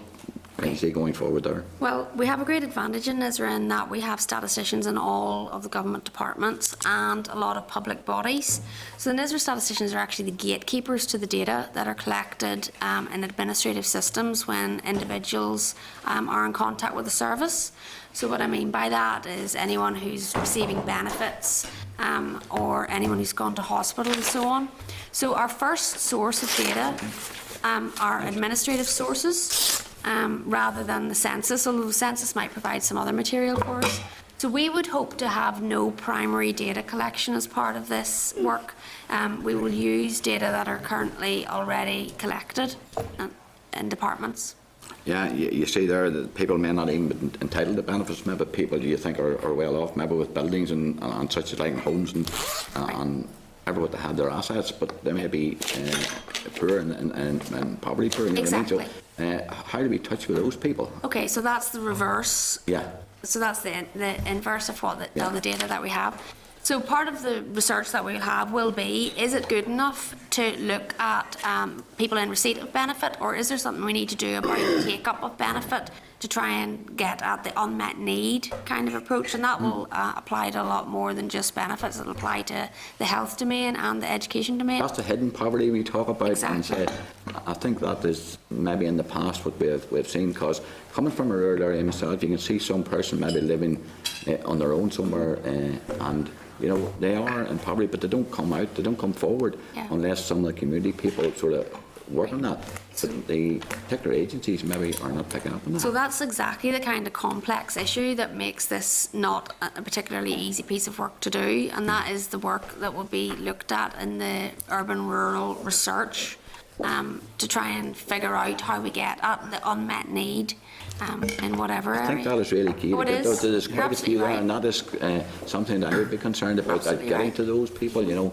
What do you see going forward there? Well, we have a great advantage in NISRA in that we have statisticians in all of the government departments and a lot of public bodies. So the NISRA statisticians are actually the gatekeepers to the data that are collected in administrative systems when individuals are in contact with the service. So what I mean by that is anyone who's receiving benefits or anyone who's gone to hospital and so on. So our first source of data are administrative sources rather than the census, although the census might provide some other material for us. So we would hope to have no primary data collection as part of this work. We will use data that are currently already collected in departments. Yeah, you see there that people may not even be entitled to benefits. Maybe people you think are well off, maybe with buildings and such as like homes and everyone that have their assets, but they may be poor and poverty poor. You know Exactly. what I mean? So, how do we touch with those people? Okay, so that's the reverse. Yeah. So that's the inverse of what all the data that we have. So part of the research that we'll have will be, is it good enough to look at people in receipt of benefit, or is there something we need to do about the take-up of benefit to try and get at the unmet need kind of approach? And that will apply to a lot more than just benefits. It'll apply to the health domain and the education domain. That's the hidden poverty we talk about. Exactly. And say, I think that is maybe in the past what we've seen, because coming from a rural area myself, you can see some person maybe living on their own somewhere and you know, they are in poverty, but they don't come out, they don't come forward unless some of the community people sort of work on that. But the particular agencies maybe are not picking up on that. So that's exactly the kind of complex issue that makes this not a particularly easy piece of work to do, and that is the work that will be looked at in the urban-rural research to try and figure out how we get at the unmet need in whatever area. I think that is really key. Oh, it is. There's quite a few there, right. and that is something that I would be concerned about, that getting to those people, you know,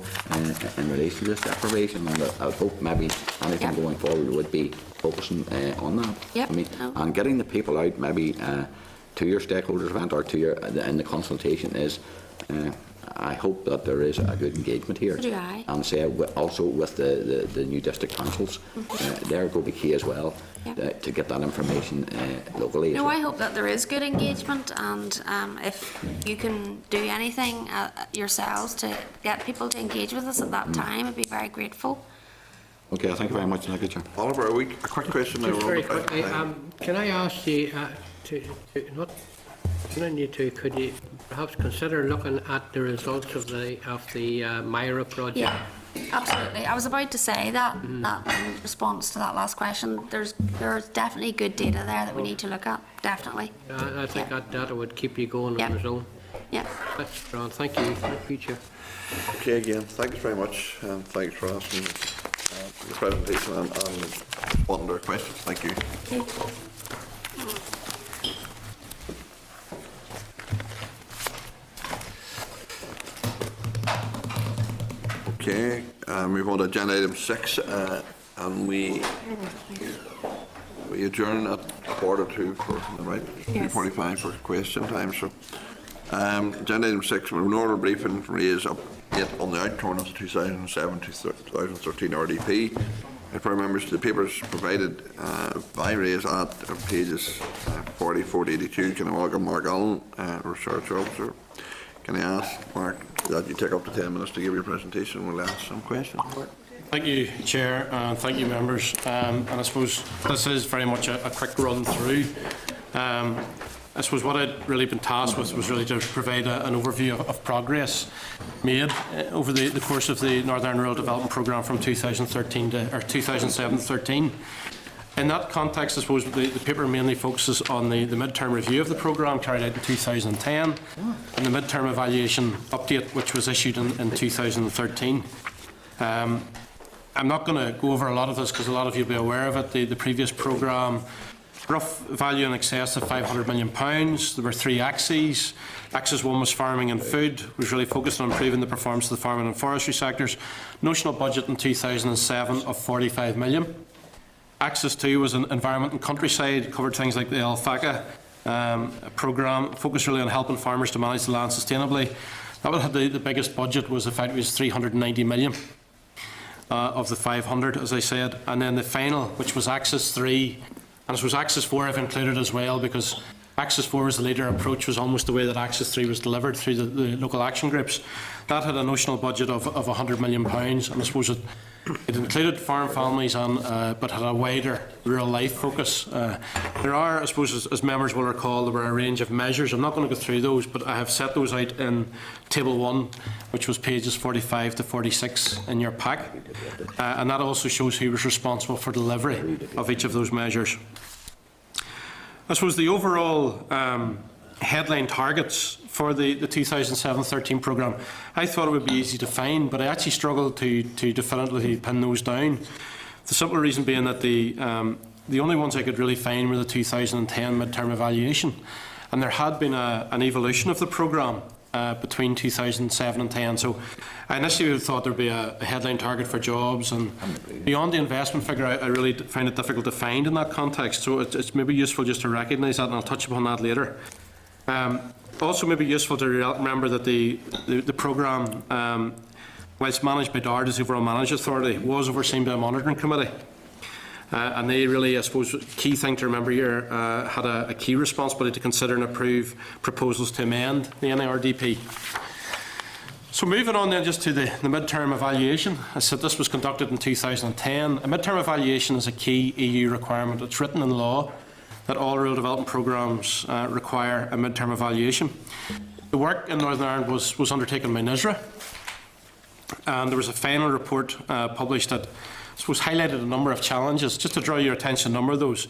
in relation to this deprivation. And I would hope maybe anything going forward would be focusing on that. Yep. I mean, and getting the people out maybe to your stakeholders event or to your in the consultation is. I hope that there is a good engagement here. So do I. And say also with the new district councils, they're going to be key as well to get that information locally. No, I hope that there is good engagement, and if you can do anything yourselves to get people to engage with us at that time, I'd be very grateful. Okay, thank you very much. Thank you, Chair. Oliver, a quick question now. Just very quickly, can I ask you could you perhaps consider looking at the results of the MIRA project? Yeah, absolutely. I was about to say that, that in response to that last question. There's definitely good data there that we need to look at. Definitely. I think that data would keep you going on its own. Yeah. That's grand. Thank you. Thank you, Chair. Okay, again, thanks very much, and thanks for asking the presentation and responding to our questions. Thank you. Okay. Okay, move on to agenda item 6, and we adjourn at 1:45 for, right? Yes. 2:45 for question time. So, agenda item 6, an oral briefing raised update on the outturn of the 2007 to 2013 RDP. For members, the papers provided by Ray's at pages 44 to 82. Can I welcome Mark Allen, Research Officer? Can I ask, Mark, that you take up to 10 minutes to give your presentation? We'll ask some questions. Mark. Thank you, Chair, and thank you, members. And I suppose this is very much a quick run through. I suppose what I'd really been tasked with was really to provide an overview of progress made over the course of the Northern Rural Development Programme from 2007 to 13. In that context, I suppose the paper mainly focuses on the mid-term review of the programme carried out in 2010 and the mid-term evaluation update which was issued in 2013. I'm not going to go over a lot of this because a lot of you will be aware of it. The previous programme, rough value in excess of £500 million. There were 3 axes. Axis 1 was farming and food, was really focused on improving the performance of the farming and forestry sectors. Notional budget in 2007 of £45 million. Axis 2 was environment and countryside, covered things like the Alpaca programme, focused really on helping farmers to manage the land sustainably. That would have the biggest budget was effectively £390 million of the 500, as I said. And then the final, which was Axis 3, And I suppose Axis 4 I've included as well, because Axis 4 was the later approach, was almost the way that Axis 3 was delivered through the local action groups. That had a notional budget of £100 million, and I suppose it included farm families and but had a wider rural life focus. There are, I suppose, as members will recall, there were a range of measures. I'm not going to go through those, but I have set those out in Table 1, which was pages 45 to 46 in your pack. And that also shows who was responsible for delivery of each of those measures. I suppose the overall headline targets for the 2007-13 programme, I thought it would be easy to find, but I actually struggled to definitively pin those down. The simple reason being that the only ones I could really find were the 2010 mid-term evaluation, and there had been an evolution of the programme between 2007 and 10. So I initially thought there'd be a headline target for jobs, and beyond the investment figure, I really find it difficult to find in that context. So it's maybe useful just to recognise that, and I'll touch upon that later. Also, maybe useful to remember that the programme, whilst managed by DARD as the overall managed authority, was overseen by a monitoring committee. And they really, I suppose, key thing to remember here, had a key responsibility to consider and approve proposals to amend the NIRDP. So moving on then just to the mid-term evaluation. I said this was conducted in 2010. A mid-term evaluation is a key EU requirement. It's written in law that all rural development programmes require a mid-term evaluation. The work in Northern Ireland was undertaken by NISRA, and there was a final report published that I suppose highlighted a number of challenges. Just to draw your attention to a number of those.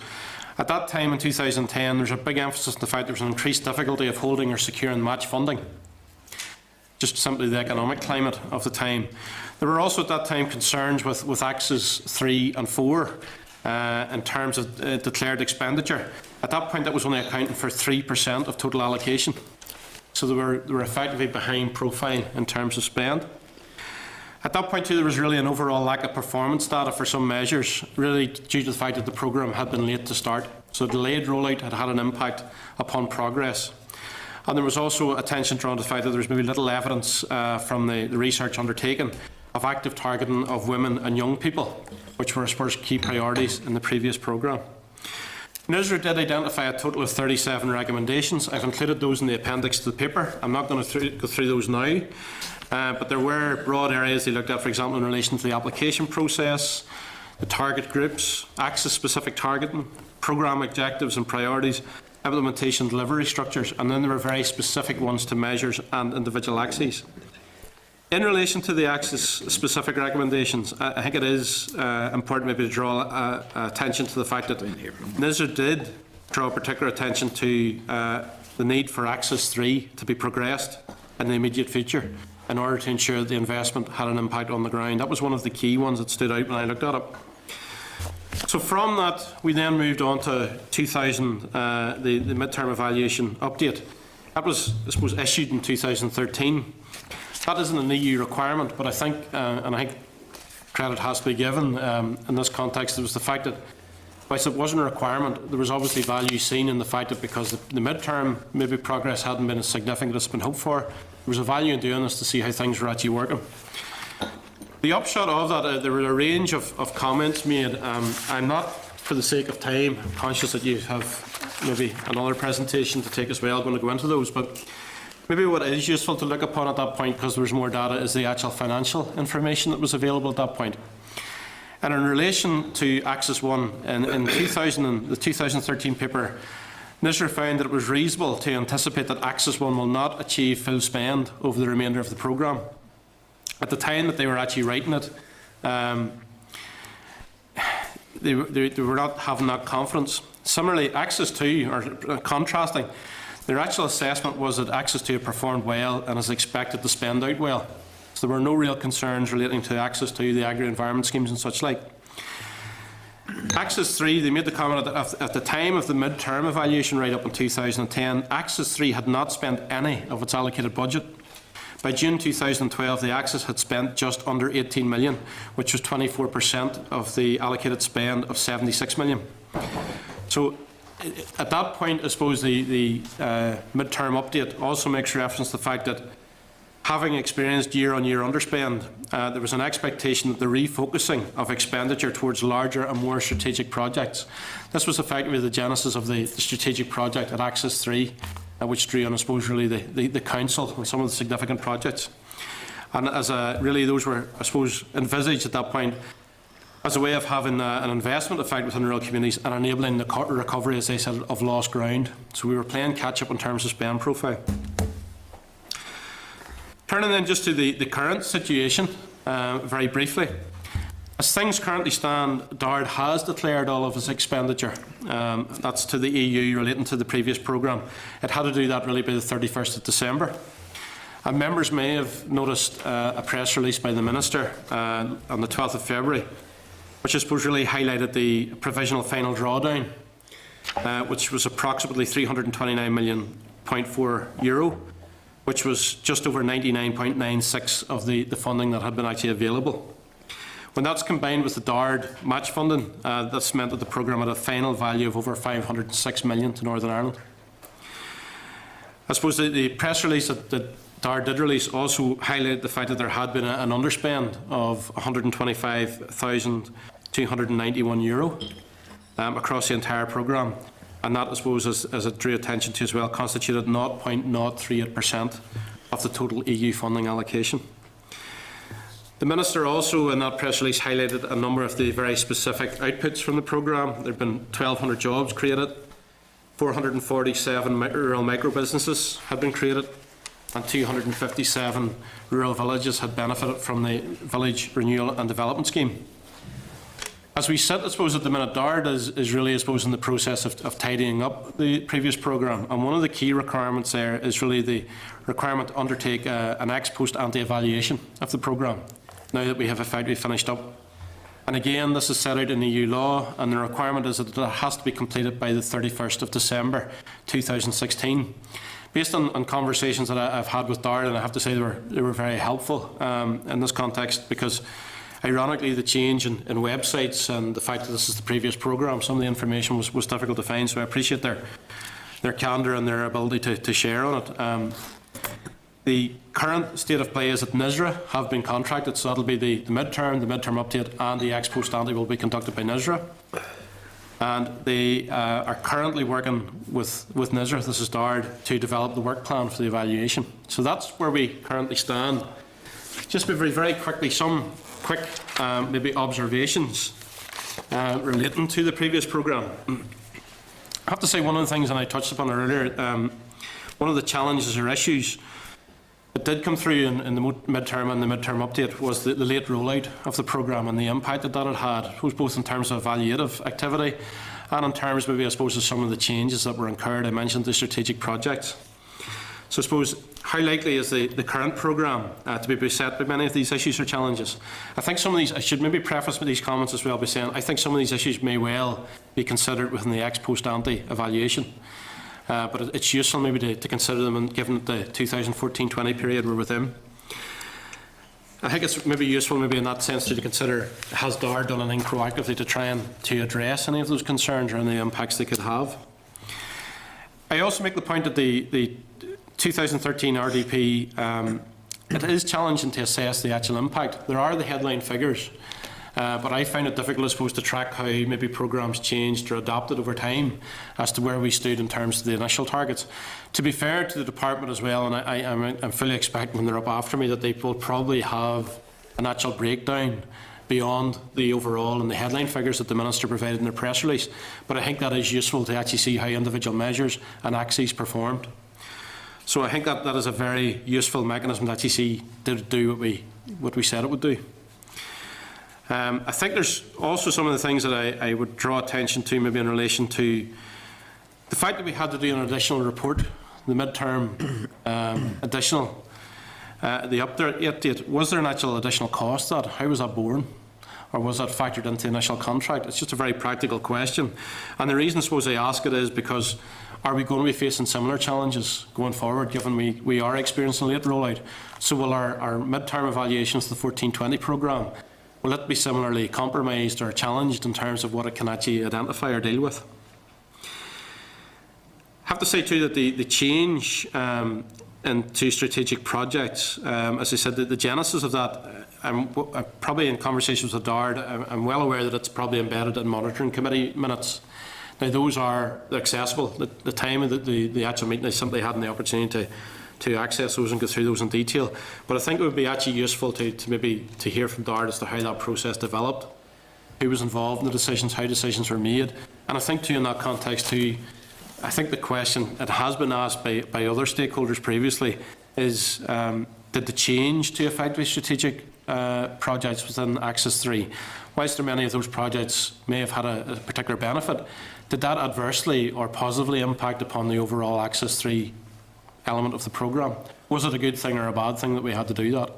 At that time in 2010, there was a big emphasis on the fact there was an increased difficulty of holding or securing match funding. Just simply the economic climate of the time. There were also at that time concerns with Axes 3 and 4 in terms of declared expenditure. At that point, that was only accounting for 3% of total allocation. So they were effectively behind profile in terms of spend. At that point too, there was really an overall lack of performance data for some measures, really due to the fact that the programme had been late to start. So delayed rollout had had an impact upon progress. And there was also attention drawn to the fact that there was maybe little evidence from the research undertaken of active targeting of women and young people, which were, I suppose, key priorities in the previous programme. NISRA did identify a total of 37 recommendations. I've included those in the appendix to the paper. I'm not going to go through those now. But there were broad areas they looked at, for example, in relation to the application process, the target groups, access-specific targeting, programme objectives and priorities, implementation delivery structures, and then there were very specific ones to measures and individual axes. In relation to the access-specific recommendations, I think it is important maybe to draw attention to the fact that NISRA did draw particular attention to the need for Axis 3 to be progressed in the immediate future, in order to ensure that the investment had an impact on the ground. That was one of the key ones that stood out when I looked at it. So from that, we then moved on to 2000, the mid-term evaluation update. That was, I suppose, issued in 2013. That isn't an EU requirement, but I think, and I think credit has to be given in this context, it was the fact that whilst it wasn't a requirement, there was obviously value seen in the fact that because the mid-term maybe progress hadn't been as significant as has been hoped for, there was a value in doing this to see how things were actually working. The upshot of that, there were a range of comments made. I'm not, for the sake of time, conscious that you have maybe another presentation to take as well, going to go into those, but maybe what is useful to look upon at that point, because there was more data, is the actual financial information that was available at that point. And in relation to Axis 1, in the 2013 paper, NISRA found that it was reasonable to anticipate that Axis 1 will not achieve full spend over the remainder of the programme. At the time that they were actually writing it, they were not having that confidence. Similarly, Axis 2, or contrasting, their actual assessment was that Axis 2 performed well and is expected to spend out well. So there were no real concerns relating to Axis 2, the agri-environment schemes and such like. Axis 3, they made the comment that at the time of the mid-term evaluation right up in 2010, Axis 3 had not spent any of its allocated budget. By June 2012, the Axis had spent just under 18 million, which was 24% of the allocated spend of 76 million. So at that point, I suppose the mid-term update also makes reference to the fact that having experienced year-on-year underspend, there was an expectation that the refocusing of expenditure towards larger and more strategic projects. This was effectively the genesis of the strategic project at Axis 3, which drew on, I suppose, really the council on some of the significant projects. And as really those were, I suppose, envisaged at that point as a way of having an investment effect within rural communities and enabling the recovery, as I said, of lost ground. So we were playing catch-up in terms of spend profile. Turning then just to the current situation, very briefly. As things currently stand, DARD has declared all of its expenditure. That's to the EU relating to the previous programme. It had to do that really by the 31st of December. And members may have noticed a press release by the Minister on the 12th of February, which I suppose really highlighted the provisional final drawdown, which was approximately €329.4 million, which was just over 99.96% of the funding that had been actually available. When that's combined with the DARD match funding, that's meant that the programme had a final value of over €506 million to Northern Ireland. I suppose the press release that DARD did release also highlighted the fact that there had been an underspend of €125,291 across the entire programme. And that, I suppose, as it drew attention to as well, constituted 0.038% of the total EU funding allocation. The Minister also, in that press release, highlighted a number of the very specific outputs from the programme. There have been 1,200 jobs created, 447 rural micro-businesses had been created, and 257 rural villages had benefited from the Village Renewal and Development Scheme. As we sit, I suppose, at the minute, DARD is really, I suppose, in the process of tidying up the previous programme. And one of the key requirements there is really the requirement to undertake an ex-post ante-evaluation of the programme, now that we have effectively finished up. And again, this is set out in EU law, and the requirement is that it has to be completed by the 31st of December 2016. Based on conversations that I've had with DARD, and I have to say they were very helpful in this context, because ironically, the change in websites and the fact that this is the previous programme, some of the information was difficult to find, so I appreciate their candour and their ability to share on it. The current state of play is that NISRA have been contracted, so that'll be the midterm update, and the ex-post ante will be conducted by NISRA. And they are currently working with NISRA, this is DARD, to develop the work plan for the evaluation. So that's where we currently stand. Just very quickly, some quick maybe observations relating to the previous programme. I have to say one of the things, and I touched upon it earlier, one of the challenges or issues that did come through in the midterm and the midterm update was the late rollout of the programme and the impact that it had, both in terms of evaluative activity and in terms maybe, I suppose, of some of the changes that were incurred. I mentioned the strategic projects. So I suppose, how likely is the current programme to be beset by many of these issues or challenges? I think some of these, I should maybe preface with these comments as well by saying, I think some of these issues may well be considered within the ex-post ante evaluation. But it's useful maybe to consider them, and given the 2014-20 period we're within. I think it's maybe useful maybe in that sense to consider, has DARD done anything proactively to try and to address any of those concerns or any impacts they could have? I also make the point that the 2013 RDP, it is challenging to assess the actual impact. There are the headline figures, but I find it difficult, I suppose, to track how maybe programmes changed or adapted over time as to where we stood in terms of the initial targets. To be fair to the department as well, and I'm fully expecting when they're up after me that they will probably have an actual breakdown beyond the overall and the headline figures that the Minister provided in their press release. But I think that is useful to actually see how individual measures and axes performed. So I think that is a very useful mechanism to actually see did it do what we said it would do. I think there's also some of the things that I would draw attention to maybe in relation to the fact that we had to do an additional report, the midterm additional, the update. Was there an actual additional cost to that? How was that borne? Or was that factored into the initial contract? It's just a very practical question. And the reason I suppose I ask it is because are we going to be facing similar challenges going forward, given we are experiencing late rollout? So will our midterm evaluations of the 14-20 programme, will it be similarly compromised or challenged in terms of what it can actually identify or deal with? I have to say too that the change into strategic projects. As I said, the genesis of that, I'm probably in conversations with Dard, I'm well aware that it's probably embedded in monitoring committee minutes. Now those are accessible. The time of the actual meeting, I simply hadn't the opportunity to access those and go through those in detail. But I think it would be actually useful to maybe to hear from Dard as to how that process developed, who was involved in the decisions, how decisions were made. And I think too, in that context too, I think the question that has been asked by other stakeholders previously is, did the change to effectively strategic projects within Axis 3, whilst there many of those projects may have had a particular benefit, did that adversely or positively impact upon the overall Axis 3 element of the programme? Was it a good thing or a bad thing that we had to do that?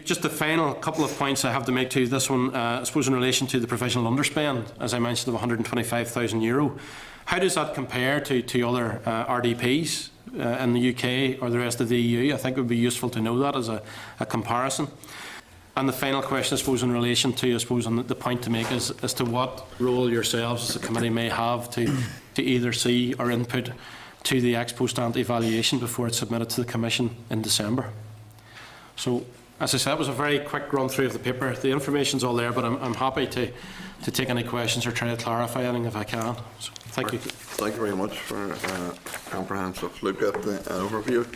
Just the final couple of points I have to make to this one, I suppose in relation to the provisional underspend, as I mentioned, of €125,000. How does that compare to other RDPs in the UK or the rest of the EU? I think it would be useful to know that as a comparison. And the final question, I suppose, in relation to, I suppose, on the point to make is as to what role yourselves as a committee may have to either see or input to the ex post ante evaluation before it's submitted to the Commission in December. So, as I said, it was a very quick run through of the paper. The information's all there, but I'm happy to take any questions or try to clarify anything if I can. So, thank you. Thank you very much for a comprehensive look at the overview.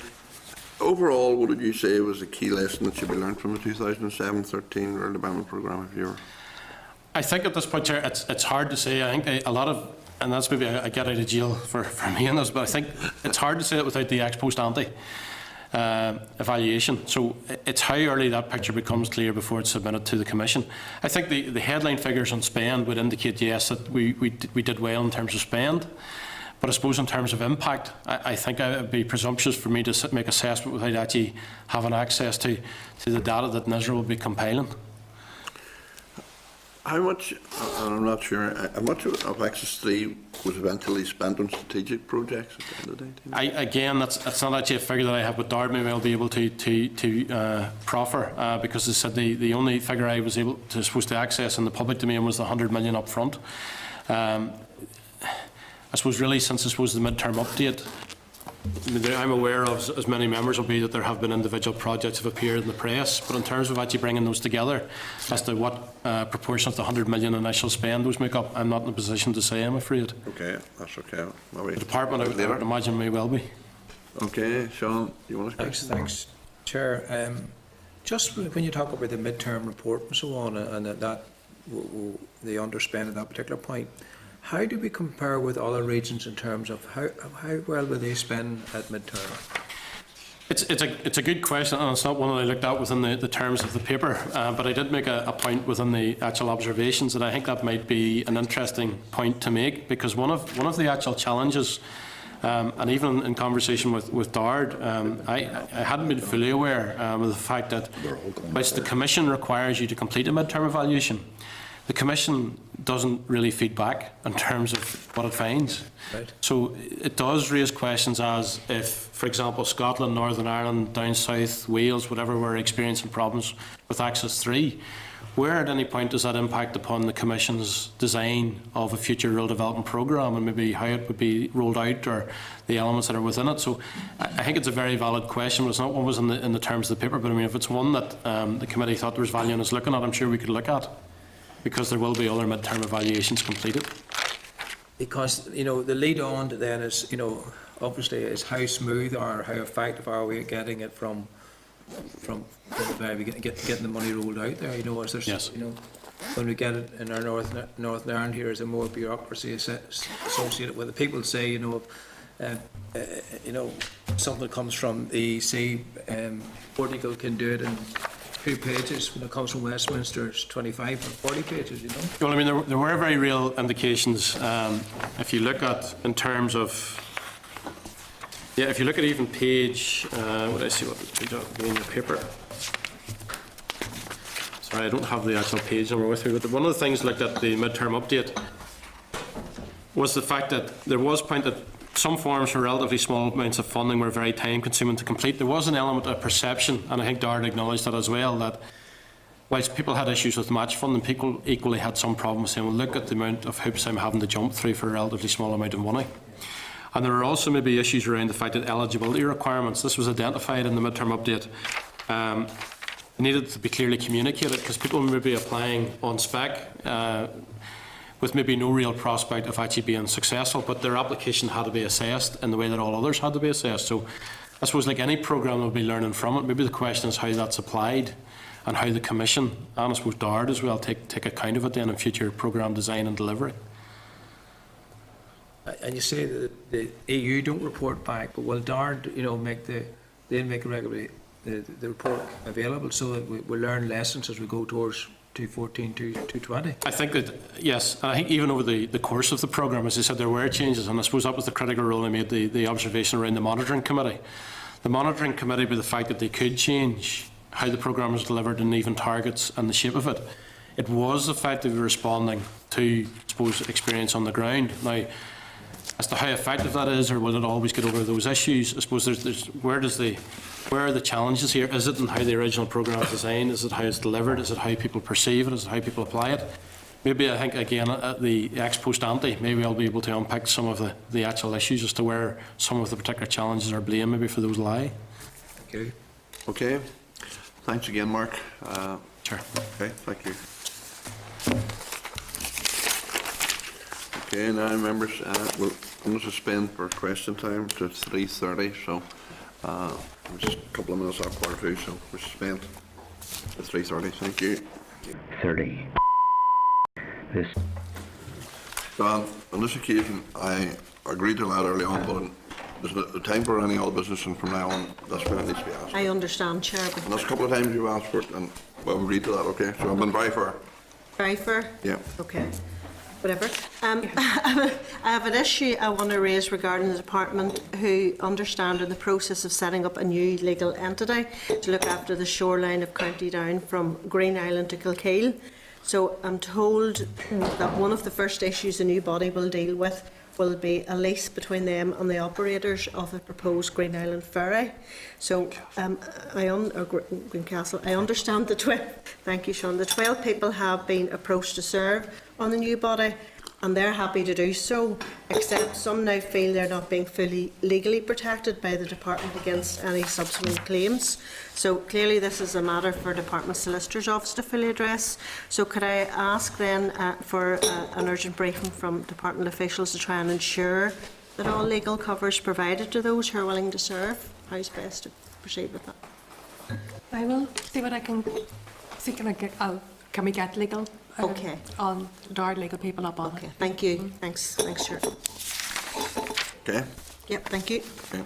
Overall, what would you say was the key lesson that should be learned from the 2007-13 Rural Development Programme? If you were, I think at this point, Chair, it's hard to say. I think a lot of, and that's maybe a get out of jail for me in this, but I think it's hard to say it without the ex post ante evaluation. So it's how early that picture becomes clear before it's submitted to the Commission. I think the headline figures on spend would indicate, yes, that we did well in terms of spend. But I suppose in terms of impact, I think it would be presumptuous for me to make assessment without actually having access to the data that NISRA will be compiling. how much, and I'm not sure, how much of Axis 3 was eventually spent on strategic projects at the end of the day? Again, that's not actually a figure that I have, but Dard maybe I'll be able to proffer, because as I said, the only figure I was able to access in the public domain was the 100 million up front. I suppose really since the mid-term update, I'm aware of, as many members will be, that there have been individual projects have appeared in the press, but in terms of actually bringing those together as to what proportion of the 100 million initial spend those make up, I'm not in a position to say, I'm afraid. Okay, that's okay. The department, I would imagine, may well be. Okay, Sean, you want to speak? Thanks, Chair. Just when you talk about the mid-term report and so on, and the underspend at that particular point, how do we compare with other regions in terms of how well will they spend at mid-term? It's a good question, and it's not one that I looked at within the terms of the paper, but I did make a point within the actual observations, and I think that might be an interesting point to make, because one of the actual challenges, and even in conversation with Dard, I hadn't been fully aware of the fact that whilst the Commission requires you to complete a mid-term evaluation, the Commission doesn't really feed back in terms of what it finds. Right. So it does raise questions as if, for example, Scotland, Northern Ireland, down south, Wales, whatever, were experiencing problems with Axis 3, where at any point does that impact upon the Commission's design of a future rural development programme, and maybe how it would be rolled out or the elements that are within it? So I think it's a very valid question, but it's not one was in the terms of the paper, but I mean, if it's one that the committee thought there was value in us looking at, I'm sure we could look at, because there will be other mid-term evaluations completed. Because, the lead on to then is, obviously is how smooth or how effective are we at getting it from the very beginning, getting the money rolled out there, is there, yes. When we get it in our Northern Ireland here, is there more bureaucracy associated with it? People say, something that comes from the EC, Portugal can do it in 2 pages. When it comes from Westminster, it's 25 or 40 pages, Well, I mean, there were very real indications. If you look at, in terms of, if you look at even page, what I see, what page in the paper. Sorry, I don't have the actual page number with me, but one of the things looked at the mid-term update was the fact that there was point that some forms for relatively small amounts of funding were very time-consuming to complete. There was an element of perception, and I think Dard acknowledged that as well, that whilst people had issues with match funding, people equally had some problems saying, well, look at the amount of hoops I'm having to jump through for a relatively small amount of money. And there are also maybe issues around the fact that eligibility requirements, this was identified in the midterm update, needed to be clearly communicated, because people may be applying on spec with maybe no real prospect of actually being successful, but their application had to be assessed in the way that all others had to be assessed. So I suppose, like any programme, we'll be learning from it. Maybe the question is how that's applied and how the Commission, and I suppose DARD as well, take account of it then in future programme design and delivery. And you say that the EU don't report back, but will DARD, make regularly the report available so that we learn lessons as we go towards 214 to 220? I think that, yes, I think even over the course of the programme, as I said, there were changes, and I suppose that was the critical role I made, the observation around the monitoring committee. The monitoring committee, by the fact that they could change how the programme was delivered and even targets and the shape of it, it was effectively responding to, I suppose, experience on the ground. Now, as to how effective that is, or will it always get over those issues, I suppose where are the challenges here? Is it in how the original programme is designed? Is it how it's delivered? Is it how people perceive it? Is it how people apply it? Maybe I think, again, at the ex post ante, maybe I'll be able to unpick some of the actual issues as to where some of the particular challenges are blamed maybe for those lie. Thank you. Okay. Thanks again, Mark. Sure. Okay, thank you. Okay, now members, we'll suspend for question time to 3:30, so just a couple of minutes after 2, so we're suspend to 3:30. Thank you. 30. This. Well, on this occasion, I agreed to that early on, but there's no time for any other business, and from now on, that's when it needs to be asked. I understand, Chair. But And that's a couple of times you've asked for it, and we've agreed to that, okay? So I've been very fair. very fair? Yeah. Okay. Whatever. I have an issue I want to raise regarding the department who understand in the process of setting up a new legal entity to look after the shoreline of County Down from Green Island to Kilkeel. So I'm told that one of the first issues the new body will deal with will be a lease between them and the operators of the proposed Green Island ferry. So Greencastle, I understand the 12, thank you Sean, the 12 people have been approached to serve on the new body, and they're happy to do so, except some now feel they're not being fully legally protected by the department against any subsequent claims. So clearly this is a matter for Department Solicitor's Office to fully address. So could I ask then for an urgent briefing from department officials to try and ensure that all legal cover is provided to those who are willing to serve? How's best to proceed with that? I will see what I can see. Can we get legal? Okay. On DARD legal people up on Okay, it. thank you. Thanks, Chair. Okay? Yep, thank you. Okay.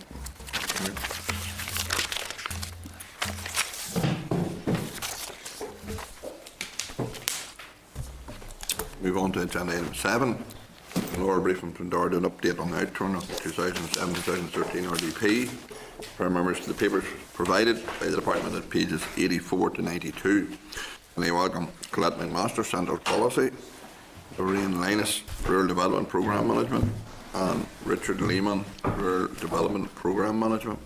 Move on to agenda item 7. An oral briefing from DARD, an update on the outturn of the 2007-2013 RDP. For members, the papers provided by the department at pages 84 to 92. And I welcome Colette McMaster, Central Policy, Lorraine Linus, Rural Development Programme Management, and Richard Lehman, Rural Development Programme Management.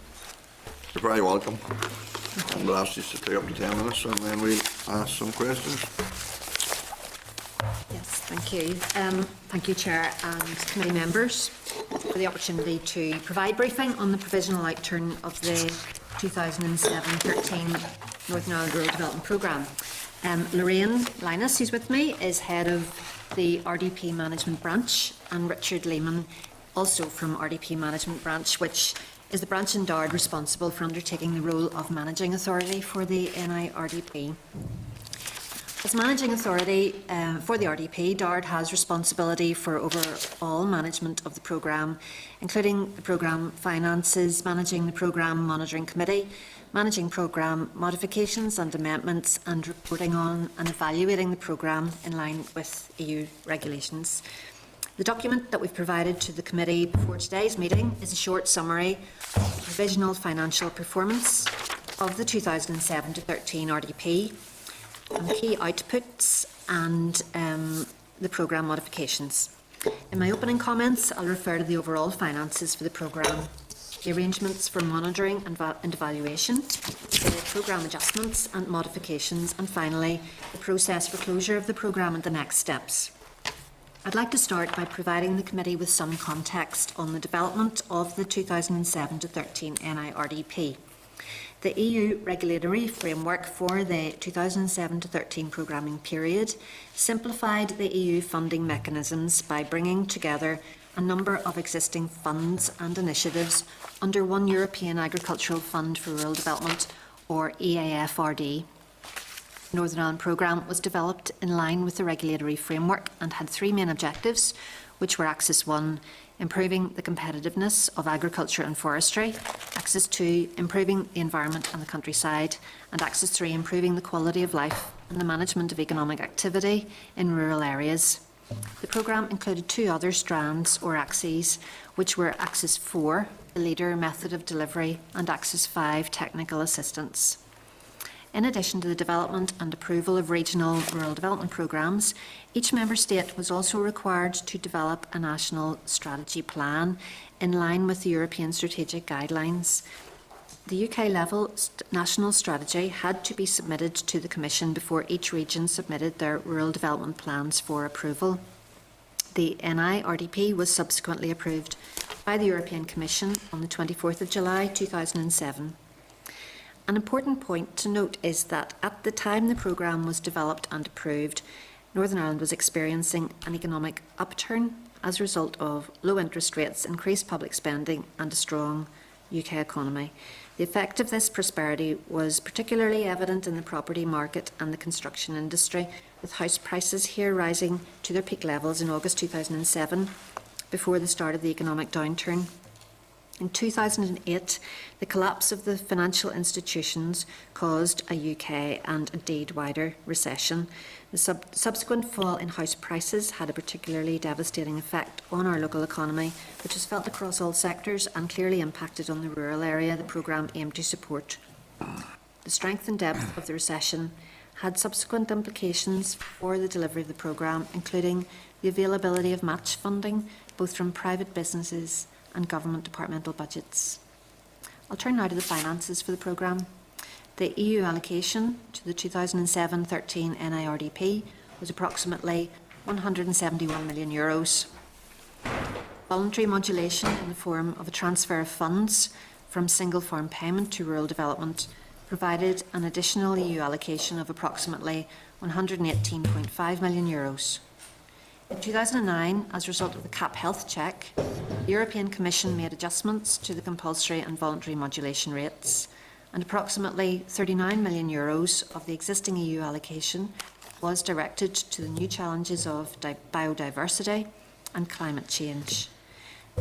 You're very welcome. And we'll ask you to take up to 10 minutes, and then we'll ask some questions. Yes, thank you. Thank you, Chair and committee members, for the opportunity to provide briefing on the provisional outturn of the 2007-13 Northern Ireland Rural Development Programme. Lorraine Linus, who's with me, is head of the RDP Management Branch, and Richard Lehman, also from RDP Management Branch, which is the branch in DARD responsible for undertaking the role of managing authority for the NIRDP. As managing authority for the RDP, DARD has responsibility for overall management of the programme, including the programme finances, managing the programme monitoring committee, managing programme modifications and amendments, and reporting on and evaluating the programme in line with EU regulations. The document that we've provided to the committee before today's meeting is a short summary of the provisional financial performance of the 2007-13 RDP, and the key outputs and the programme modifications. In my opening comments, I'll refer to the overall finances for the programme, the arrangements for monitoring and evaluation, the programme adjustments and modifications, and finally, the process for closure of the programme and the next steps. I'd like to start by providing the committee with some context on the development of the 2007-13 NIRDP. The EU regulatory framework for the 2007-13 programming period simplified the EU funding mechanisms by bringing together a number of existing funds and initiatives under one European Agricultural Fund for Rural Development, or EAFRD. The Northern Ireland programme was developed in line with the regulatory framework and had three main objectives, which were Axis 1, improving the competitiveness of agriculture and forestry, Axis 2, improving the environment and the countryside, and Axis 3, improving the quality of life and the management of economic activity in rural areas. The programme included two other strands, or axes, which were Axis 4, the leader method of delivery, and Axis 5, technical assistance. In addition to the development and approval of regional rural development programmes, each member state was also required to develop a national strategy plan in line with the European strategic guidelines. The UK-level national strategy had to be submitted to the Commission before each region submitted their rural development plans for approval. The NIRDP was subsequently approved by the European Commission on the 24th of July 2007. An important point to note is that at the time the programme was developed and approved, Northern Ireland was experiencing an economic upturn as a result of low interest rates, increased public spending and a strong UK economy. The effect of this prosperity was particularly evident in the property market and the construction industry, with house prices here rising to their peak levels in August 2007, before the start of the economic downturn. In 2008, the collapse of the financial institutions caused a UK and indeed wider recession. The subsequent fall in house prices had a particularly devastating effect on our local economy, which was felt across all sectors and clearly impacted on the rural area the programme aimed to support. The strength and depth of the recession had subsequent implications for the delivery of the programme, including the availability of match funding, both from private businesses and government departmental budgets. I'll turn now to the finances for the programme. The EU allocation to the 2007-13 NIRDP was approximately €171 million. Voluntary modulation in the form of a transfer of funds from single farm payment to rural development provided an additional EU allocation of approximately €118.5 million. In 2009, as a result of the CAP health check, the European Commission made adjustments to the compulsory and voluntary modulation rates, and approximately €39 million of the existing EU allocation was directed to the new challenges of biodiversity and climate change.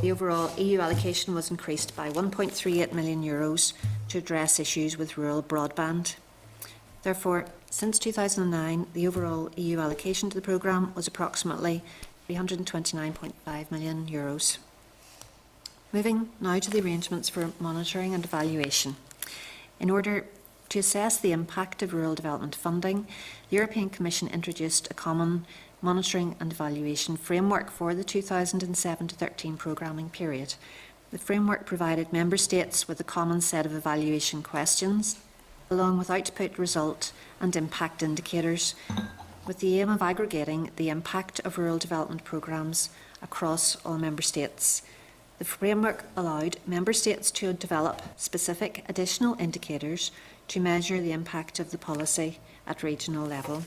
The overall EU allocation was increased by €1.38 million to address issues with rural broadband. Therefore, since 2009, the overall EU allocation to the programme was approximately €329.5 million. Moving now to the arrangements for monitoring and evaluation. In order to assess the impact of rural development funding, the European Commission introduced a common monitoring and evaluation framework for the 2007-13 programming period. The framework provided Member States with a common set of evaluation questions, along with output, result and impact indicators, with the aim of aggregating the impact of rural development programmes across all Member States. The framework allowed Member States to develop specific additional indicators to measure the impact of the policy at regional level.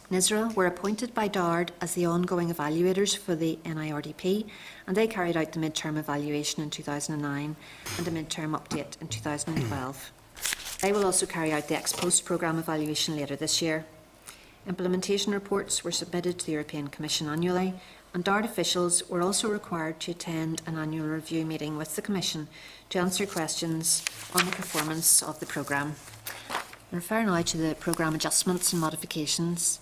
NISRA were appointed by DARD as the ongoing evaluators for the NIRDP, and they carried out the mid-term evaluation in 2009 and a mid-term update in 2012. They will also carry out the ex-post programme evaluation later this year. Implementation reports were submitted to the European Commission annually, and DARD officials were also required to attend an annual review meeting with the Commission to answer questions on the performance of the programme. I refer now to the programme adjustments and modifications.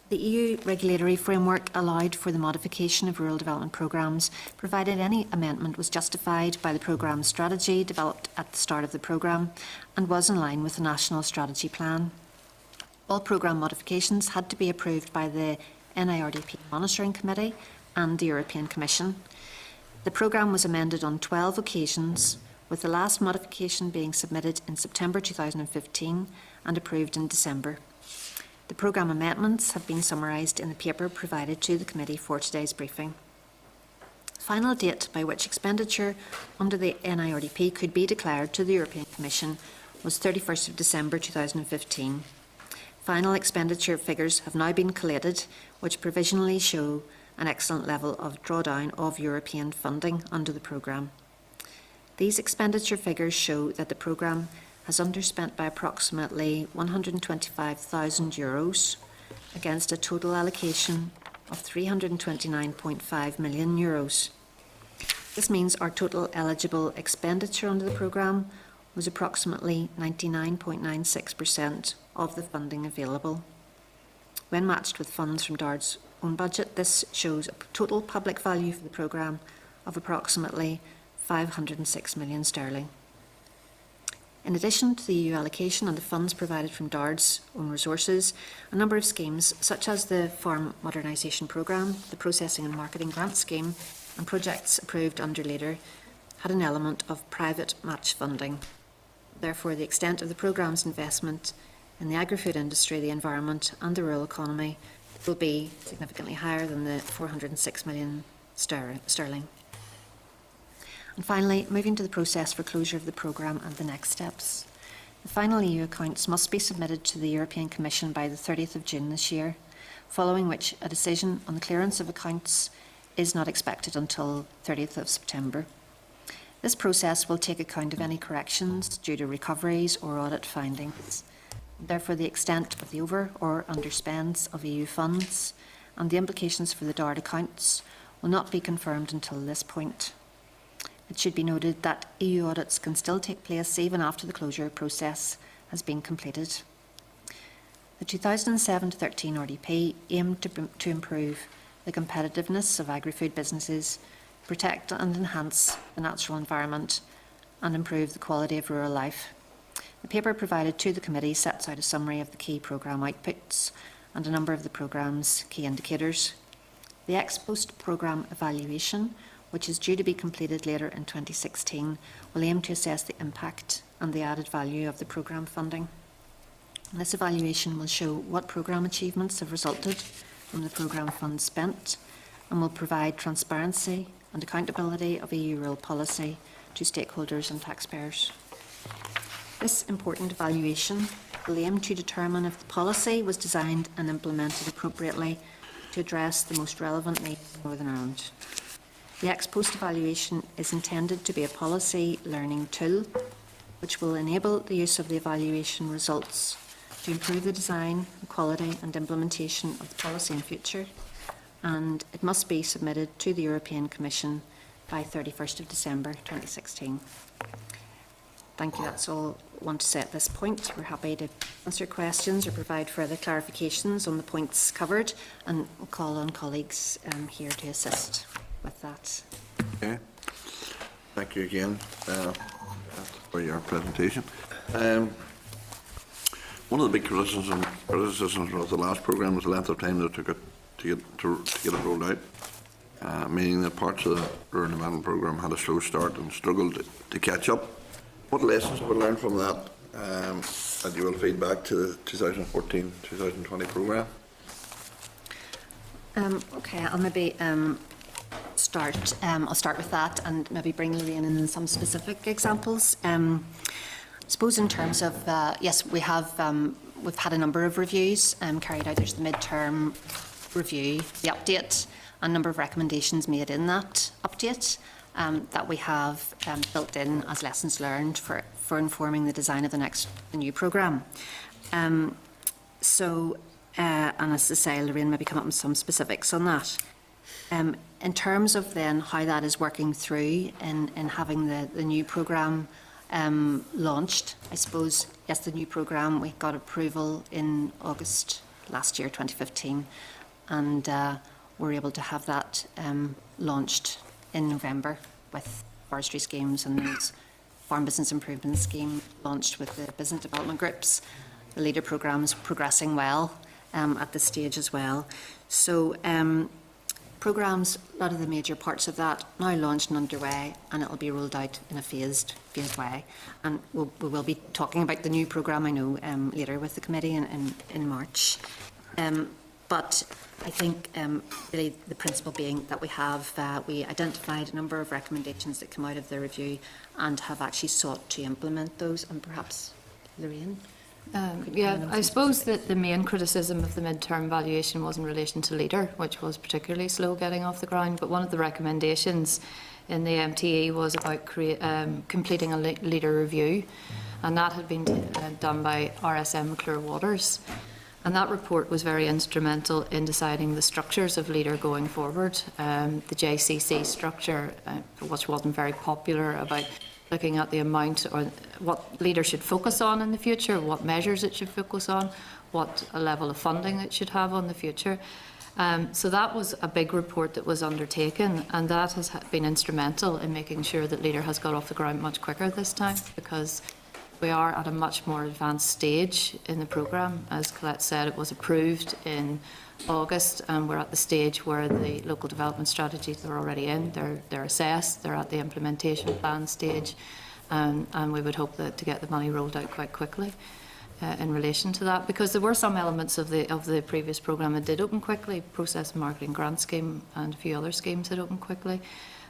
The EU regulatory framework allowed for the modification of rural development programmes, provided any amendment was justified by the programme strategy developed at the start of the programme and was in line with the national strategy plan. All programme modifications had to be approved by the NIRDP Monitoring Committee and the European Commission. The programme was amended on 12 occasions, with the last modification being submitted in September 2015 and approved in December. The programme amendments have been summarised in the paper provided to the committee for today's briefing. The final date by which expenditure under the NIRDP could be declared to the European Commission was 31st of December 2015. Final expenditure figures have now been collated, which provisionally show an excellent level of drawdown of European funding under the programme. These expenditure figures show that the programme has underspent by approximately €125,000 against a total allocation of €329.5 million. This means our total eligible expenditure under the programme was approximately 99.96% of the funding available. When matched with funds from DARD's own budget, this shows a total public value for the programme of approximately €506 million. In addition to the EU allocation and the funds provided from DARD's own resources, a number of schemes, such as the Farm Modernisation Programme, the Processing and Marketing Grant Scheme, and projects approved under LEADER, had an element of private match funding. Therefore, the extent of the programme's investment in the agri-food industry, the environment and the rural economy will be significantly higher than the €406 million sterling. And finally, moving to the process for closure of the programme and the next steps. The final EU accounts must be submitted to the European Commission by the 30th of June this year, following which a decision on the clearance of accounts is not expected until 30th of September. This process will take account of any corrections due to recoveries or audit findings. Therefore, the extent of the over or underspends of EU funds and the implications for the DARD accounts will not be confirmed until this point. It should be noted that EU audits can still take place even after the closure process has been completed. The 2007-13 RDP aimed to improve the competitiveness of agri-food businesses, protect and enhance the natural environment, and improve the quality of rural life. The paper provided to the committee sets out a summary of the key programme outputs and a number of the programme's key indicators. The ex-post programme evaluation, which is due to be completed later in 2016, will aim to assess the impact and the added value of the programme funding. And this evaluation will show what programme achievements have resulted from the programme funds spent and will provide transparency and accountability of EU rural policy to stakeholders and taxpayers. This important evaluation will aim to determine if the policy was designed and implemented appropriately to address the most relevant needs of Northern Ireland. The ex-post evaluation is intended to be a policy learning tool which will enable the use of the evaluation results to improve the design, quality and implementation of the policy in future, and it must be submitted to the European Commission by 31st of December 2016. Thank you. That's all I want to say at this point. We're happy to answer questions or provide further clarifications on the points covered, and we'll call on colleagues here to assist with that. Okay. Thank you again for your presentation. One of the big criticisms of the last programme was the length of time that it took to get it rolled out, meaning that parts of the Rural Development Programme had a slow start and struggled to catch up. What lessons were learned from that that you will feed back to the 2014-2020 programme? Okay, I'll maybe start. I'll start with that and maybe bring Lorraine in some specific examples. I suppose in terms of yes, we've had a number of reviews carried out. There's the mid-term review, the update, and a number of recommendations made in that update that we have built in as lessons learned for informing the design of the new programme. And as I say, Lorraine maybe come up with some specifics on that. In terms of then how that is working through in having the new programme launched, I suppose, yes, the new programme, we got approval in August last year, 2015, and we're able to have that launched in November with forestry schemes and the Farm Business Improvement Scheme launched with the business development groups. The LEADER programme is progressing well at this stage as well. So programmes. A lot of the major parts of that now launched and underway, and it will be rolled out in a phased way. And we will be talking about the new programme, I know, later with the committee in March. But I think really the principle being that we identified a number of recommendations that come out of the review and have actually sought to implement those. And perhaps Lorraine? Yeah, I suppose that the main criticism of the mid-term valuation was in relation to LEADER, which was particularly slow getting off the ground. But one of the recommendations in the MTE was about completing a LEADER review, and that had been done by RSM Clear Waters. And that report was very instrumental in deciding the structures of LEADER going forward. The JCC structure, which wasn't very popular, about looking at the amount or what LEADER should focus on in the future, what measures it should focus on, what level of funding it should have on the future. So that was a big report that was undertaken, and that has been instrumental in making sure that LEADER has got off the ground much quicker this time, because we are at a much more advanced stage in the programme. As Colette said, it was approved in August, and we're at the stage where the local development strategies are already in. They're assessed, they're at the implementation plan stage, and we would hope that to get the money rolled out quite quickly in relation to that, because there were some elements of the previous programme that did open quickly. Process and Marketing Grant Scheme and a few other schemes that opened quickly.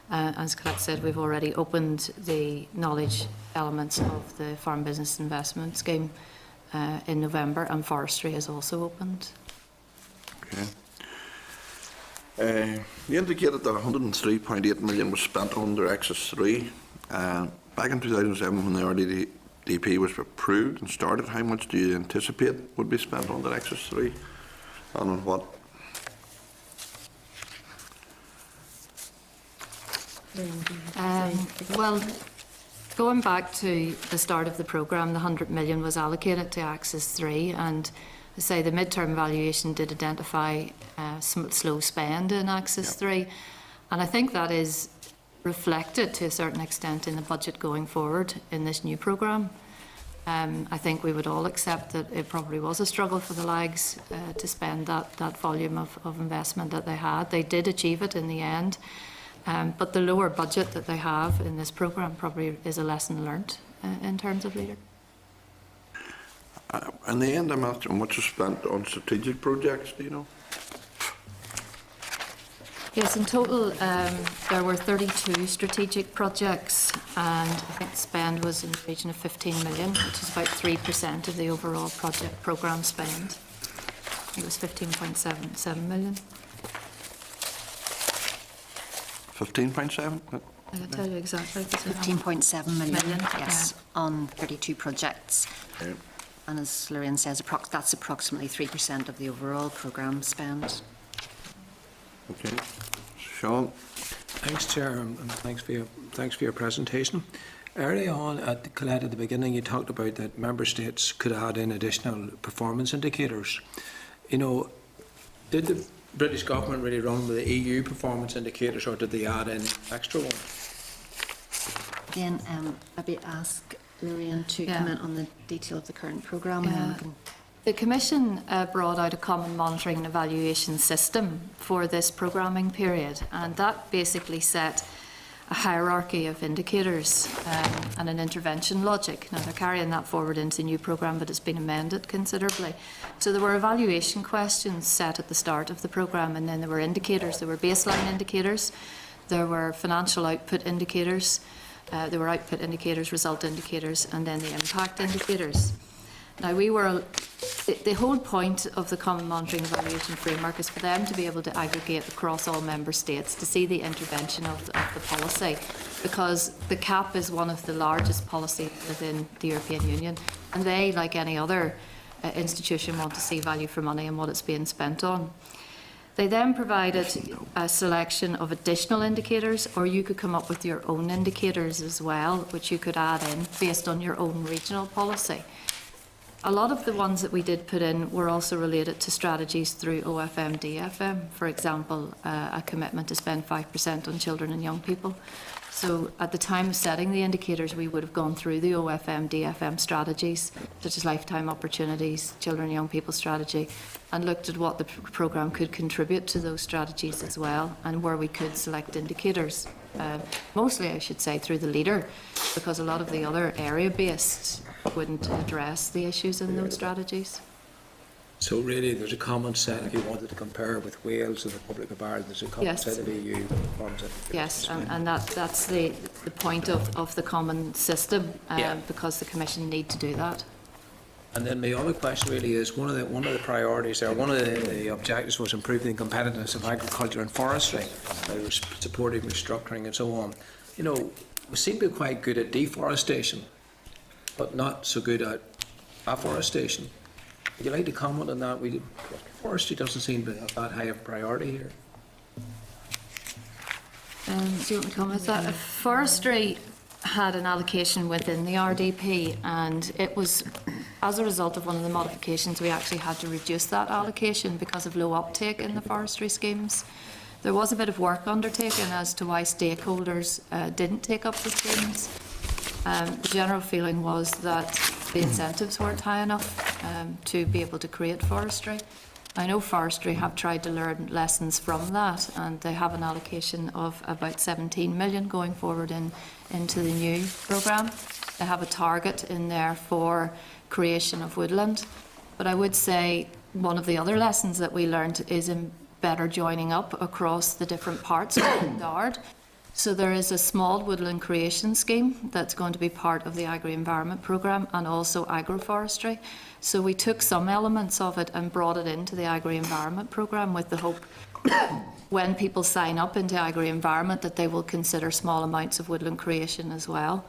As Colette said, we've already opened the knowledge elements of the Farm Business Investment Scheme in November, and Forestry has also opened. Okay. You indicated that 103.8 million was spent under Axis 3. Back in 2007, when the RDP was approved and started, how much do you anticipate would be spent under Axis 3? And on what? Well, going back to the start of the programme, the 100 million was allocated to Axis 3, and I say the mid-term valuation did identify some slow spend in Axis 3, and I think that is reflected to a certain extent in the budget going forward in this new programme. I think we would all accept that it probably was a struggle for the LAGs to spend that volume of investment that they had. They did achieve it in the end. But the lower budget that they have in this programme probably is a lesson learnt in terms of LEADER. In the end, I'm asking how much is spent on strategic projects, do you know? Yes, in total there were 32 strategic projects, and I think the spend was in the region of 15 million, which is about 3% of the overall programme spend. It was 15.7 million. 15.7? I'll tell you exactly. 15.7 million, yes, on 32 projects. Yeah. And as Lorraine says, that's approximately 3% of the overall programme spend. Okay. Sean? Thanks, Chair, and thanks for your presentation. Early on, Colette, at the beginning, you talked about that member states could add in additional performance indicators. You know, did the British government really run with the EU performance indicators, or did they add in extra ones? Again, maybe ask Lorraine to comment on the detail of the current programme. The Commission brought out a common monitoring and evaluation system for this programming period, and that basically set a hierarchy of indicators and an intervention logic. Now, they're carrying that forward into the new programme, but it's been amended considerably. So there were evaluation questions set at the start of the programme, and then there were indicators. There were baseline indicators, there were financial output indicators, there were output indicators, result indicators, and then the impact indicators. Now, the whole point of the Common Monitoring Evaluation Framework is for them to be able to aggregate across all member states to see the intervention of the policy, because the CAP is one of the largest policies within the European Union, and they, like any other institution, want to see value for money and what it's being spent on. They then provided a selection of additional indicators, or you could come up with your own indicators as well, which you could add in based on your own regional policy. A lot of the ones that we did put in were also related to strategies through OFM, DFM. For example, a commitment to spend 5% on children and young people. So at the time of setting the indicators, we would have gone through the OFM, DFM strategies, such as lifetime opportunities, children and young people strategy, and looked at what the programme could contribute to those strategies as well, and where we could select indicators. Mostly, I should say, through the leader, because a lot of the other area-based wouldn't address the issues in those strategies. So really, there's a common set, if you wanted to compare with Wales and the Republic of Ireland, there's a common Yes. set of EU forms. Yes, and that's the point of the common system, Yeah. because the Commission need to do that. And then my other question really is, one of the priorities there, one of the objectives was improving the competitiveness of agriculture and forestry, by supporting restructuring and so on. You know, we seem to be quite good at deforestation, but not so good at afforestation. Would you like to comment on that? Forestry doesn't seem to have that high of a priority here. Do you want me to comment on that? Forestry had an allocation within the RDP, and it was as a result of one of the modifications we actually had to reduce that allocation because of low uptake in the forestry schemes. There was a bit of work undertaken as to why stakeholders didn't take up the schemes. The general feeling was that the incentives weren't high enough to be able to create forestry. I know forestry have tried to learn lessons from that, and they have an allocation of about 17 million going forward into the new programme. They have a target in there for creation of woodland. But I would say one of the other lessons that we learned is in better joining up across the different parts of the Dard. So there is a small woodland creation scheme that's going to be part of the agri-environment programme, and also agroforestry. So we took some elements of it and brought it into the agri-environment programme with the hope when people sign up into agri-environment that they will consider small amounts of woodland creation as well.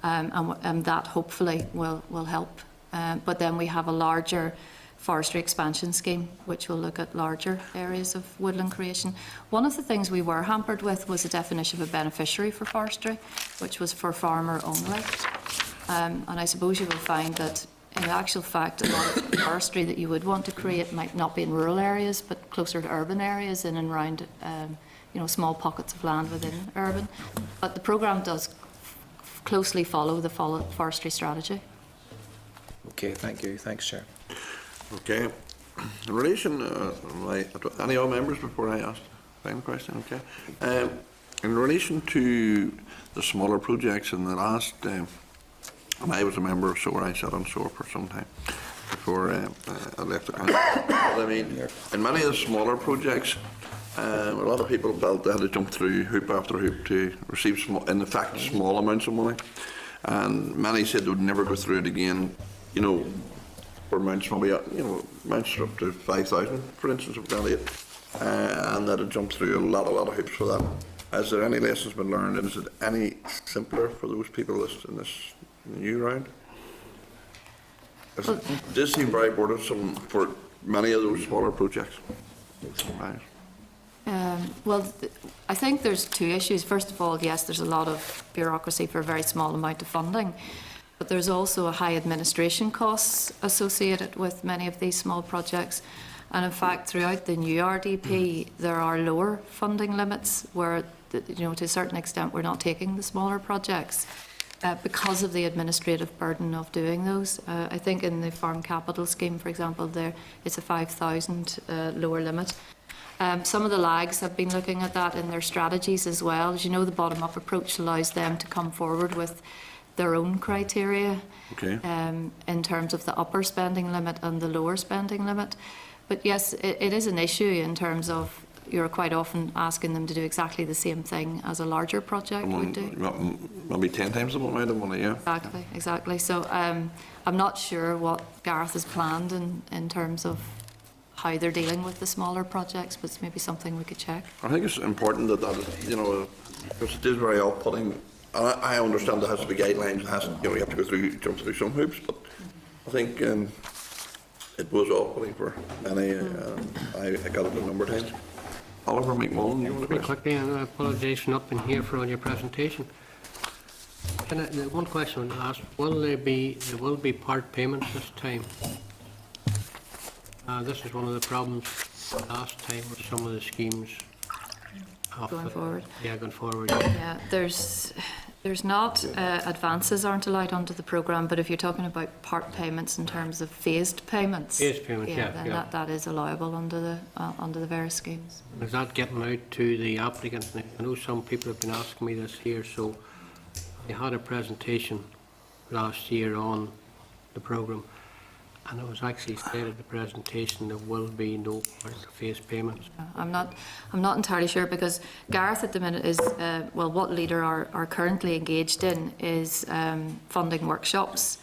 And that hopefully will help. But then we have a larger forestry expansion scheme, which will look at larger areas of woodland creation. One of the things we were hampered with was a definition of a beneficiary for forestry, which was for farmer only. And I suppose you will find that in actual fact, a lot of forestry that you would want to create might not be in rural areas, but closer to urban areas in and around, small pockets of land within urban. But the programme does closely follow the forestry strategy. Okay, thank you. Thanks, Chair. Okay. In relation, any other members before I ask the final question? Okay. In relation to the smaller projects in the last, and I was a member of SOAR, I sat on SOAR for some time before I left the country. But I mean, in many of the smaller projects, a lot of people felt they had to jump through hoop after hoop to receive, small amounts of money. And many said they would never go through it again, for amounts maybe, amounts up to 5,000, for instance, of value, and that had jumped through a lot of hoops for that. Has there any lessons been learned, and is it any simpler for those people in this new round? It does seem very burdensome for many of those smaller projects. Right. I think there's two issues. First of all, yes, there's a lot of bureaucracy for a very small amount of funding. But there's also a high administration costs associated with many of these small projects. And in fact, throughout the new RDP, there are lower funding limits where, to a certain extent, we're not taking the smaller projects because of the administrative burden of doing those. I think in the Farm Capital Scheme, for example, it's a 5,000 lower limit. Some of the LAGs have been looking at that in their strategies as well. As you know, the bottom-up approach allows them to come forward with their own criteria in terms of the upper spending limit and the lower spending limit. But yes, it is an issue in terms of you're quite often asking them to do exactly the same thing as a larger project would do. Maybe 10 times the amount of money, yeah. Exactly. So I'm not sure what Gareth has planned in terms of how they're dealing with the smaller projects, but it's maybe something we could check. I think it's important that because it is very off-putting. I understand there has to be guidelines. You have to jump through some hoops, but I think it was off-putting for many. I got it a number of times. Oliver McMullen, you want to Very quickly, and I apologise for not being here for all your presentation. The one question I want to ask: will there be part payments this time? This is one of the problems last time with some of the schemes. going forward. Yeah, going forward. Yeah, there's not, advances aren't allowed under the programme, but if you're talking about part payments in terms of phased payments. Phased payments, yeah, then yeah. that is allowable under the various schemes. Is that getting out to the applicants? I know some people have been asking me this here, so I had a presentation last year on the programme, and it was actually stated in the presentation there will be no part of phased payments. I'm not entirely sure, because Gareth at the minute is, well, what Leader are currently engaged in is funding workshops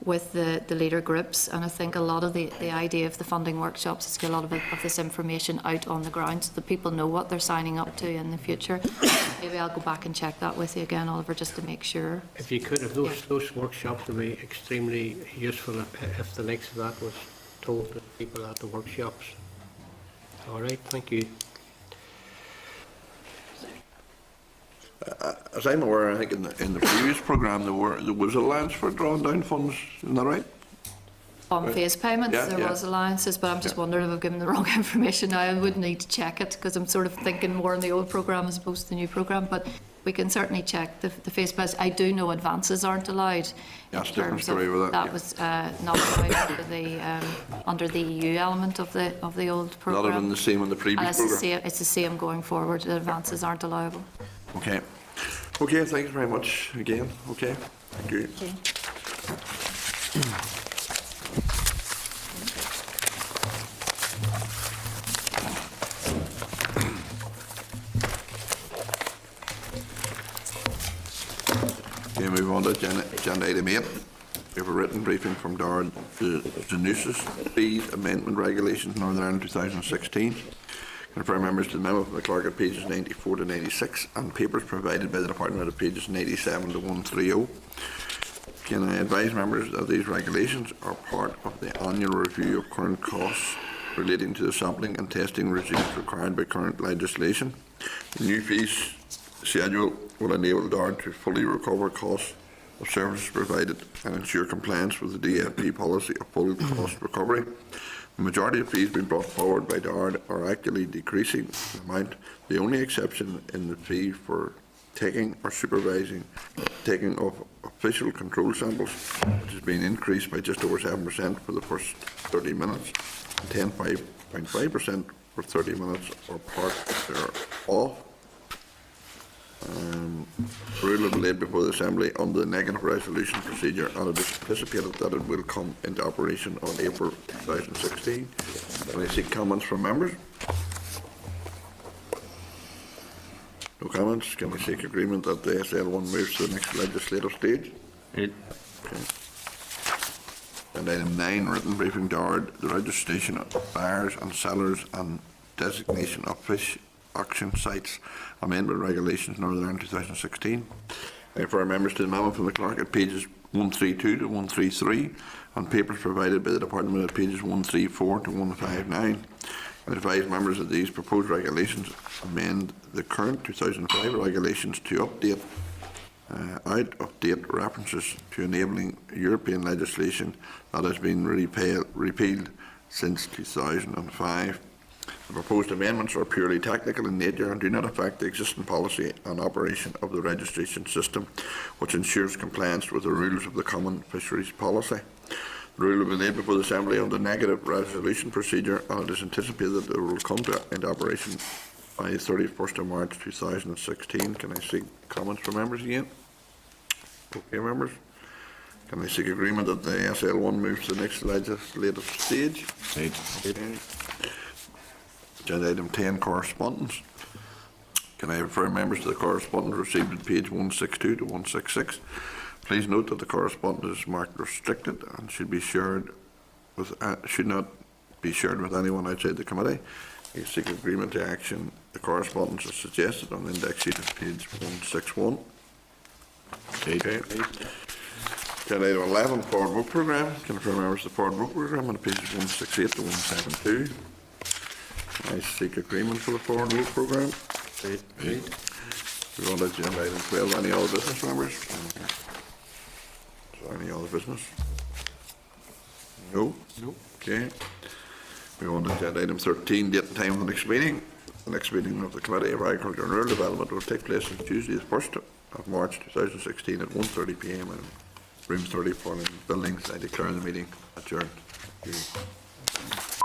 with the Leader groups, and I think a lot of the idea of the funding workshops is to get a lot of this information out on the ground so that people know what they're signing up to in the future. Maybe I'll go back and check that with you again, Oliver, just to make sure. If you could, if those workshops would be extremely useful if the likes of that was told to people at the workshops. All right, thank you. As I'm aware, I think in the previous programme there was allowance for drawing down funds, isn't that right? On phase payments, Yeah, there yeah. was allowances, but I'm just wondering if I've given the wrong information now. I would need to check it, because I'm sort of thinking more in the old programme as opposed to the new programme, but we can certainly check the phase payments. I do know advances aren't allowed. Yeah, it's a different story with that. That was not allowed under the EU element of the old programme. Not even the same in the And previous programme. it's the same going forward. The advances aren't allowable. Okay. Okay, thanks very much again. Okay, thank you. Okay, move on to agenda item 8. We have a written briefing from DARD, the NISRA fees amendment regulations, Northern Ireland 2016. Can refer members to the memo from the clerk at pages 94 to 96 and papers provided by the department at pages 97 to 130. Can I advise members that these regulations are part of the annual review of current costs relating to the sampling and testing regimes required by current legislation? The new fees schedule will enable DARD to fully recover costs of services provided and ensure compliance with the DFP policy of full cost recovery. The majority of fees being brought forward by DARD are actually decreasing the amount. The only exception in the fee for taking or supervising taking of official control samples, which has been increased by just over 7% for the first 30 minutes, and 10.5% for 30 minutes or part thereof. Rule will be laid before the Assembly under the negative resolution procedure, and it is anticipated that it will come into operation on April 2016. Can I seek comments from members? No comments. Can I seek agreement that the SL1 moves to the next legislative stage? Okay. And item 9, written briefing DARD, the registration of buyers and sellers and designation of fish auction sites, amendment regulations, Northern Ireland 2016. I refer members to the memo from the clerk at pages 132 to 133 and papers provided by the department at pages 134 to 159. I advise members that these proposed regulations amend the current 2005 regulations to update out-of-date references to enabling European legislation that has been repealed since 2005. The proposed amendments are purely technical in nature and do not affect the existing policy and operation of the registration system, which ensures compliance with the rules of the Common Fisheries Policy. The rule will be laid before the Assembly under negative resolution procedure, and it is anticipated that it will come into operation by the 31st of March 2016. Can I seek comments from members again? Okay, members. Can I seek agreement that the SL1 moves to the next legislative stage? Okay. Agenda item 10, correspondence. Can I refer members to the correspondence received at page 162 to 166? Please note that the correspondence is marked restricted and should not be shared with anyone outside the committee. I seek agreement to action. The correspondence is suggested on the index sheet at page 161. Okay. Agenda item 11, forward work programme. Can I refer members to the forward work programme on pages 168 to 172? I seek agreement for the forward work programme. We're on to agenda item 12. Any other business, members? Is there any other business? No? No. Okay. We're on to agenda item 13, date and time of the next meeting. The next meeting of the Committee of Agriculture and Rural Development will take place on Tuesday, the 1st of March 2016 at 1:30 p.m. in room 30 Parliament Buildings. I declare the meeting adjourned. Thank you.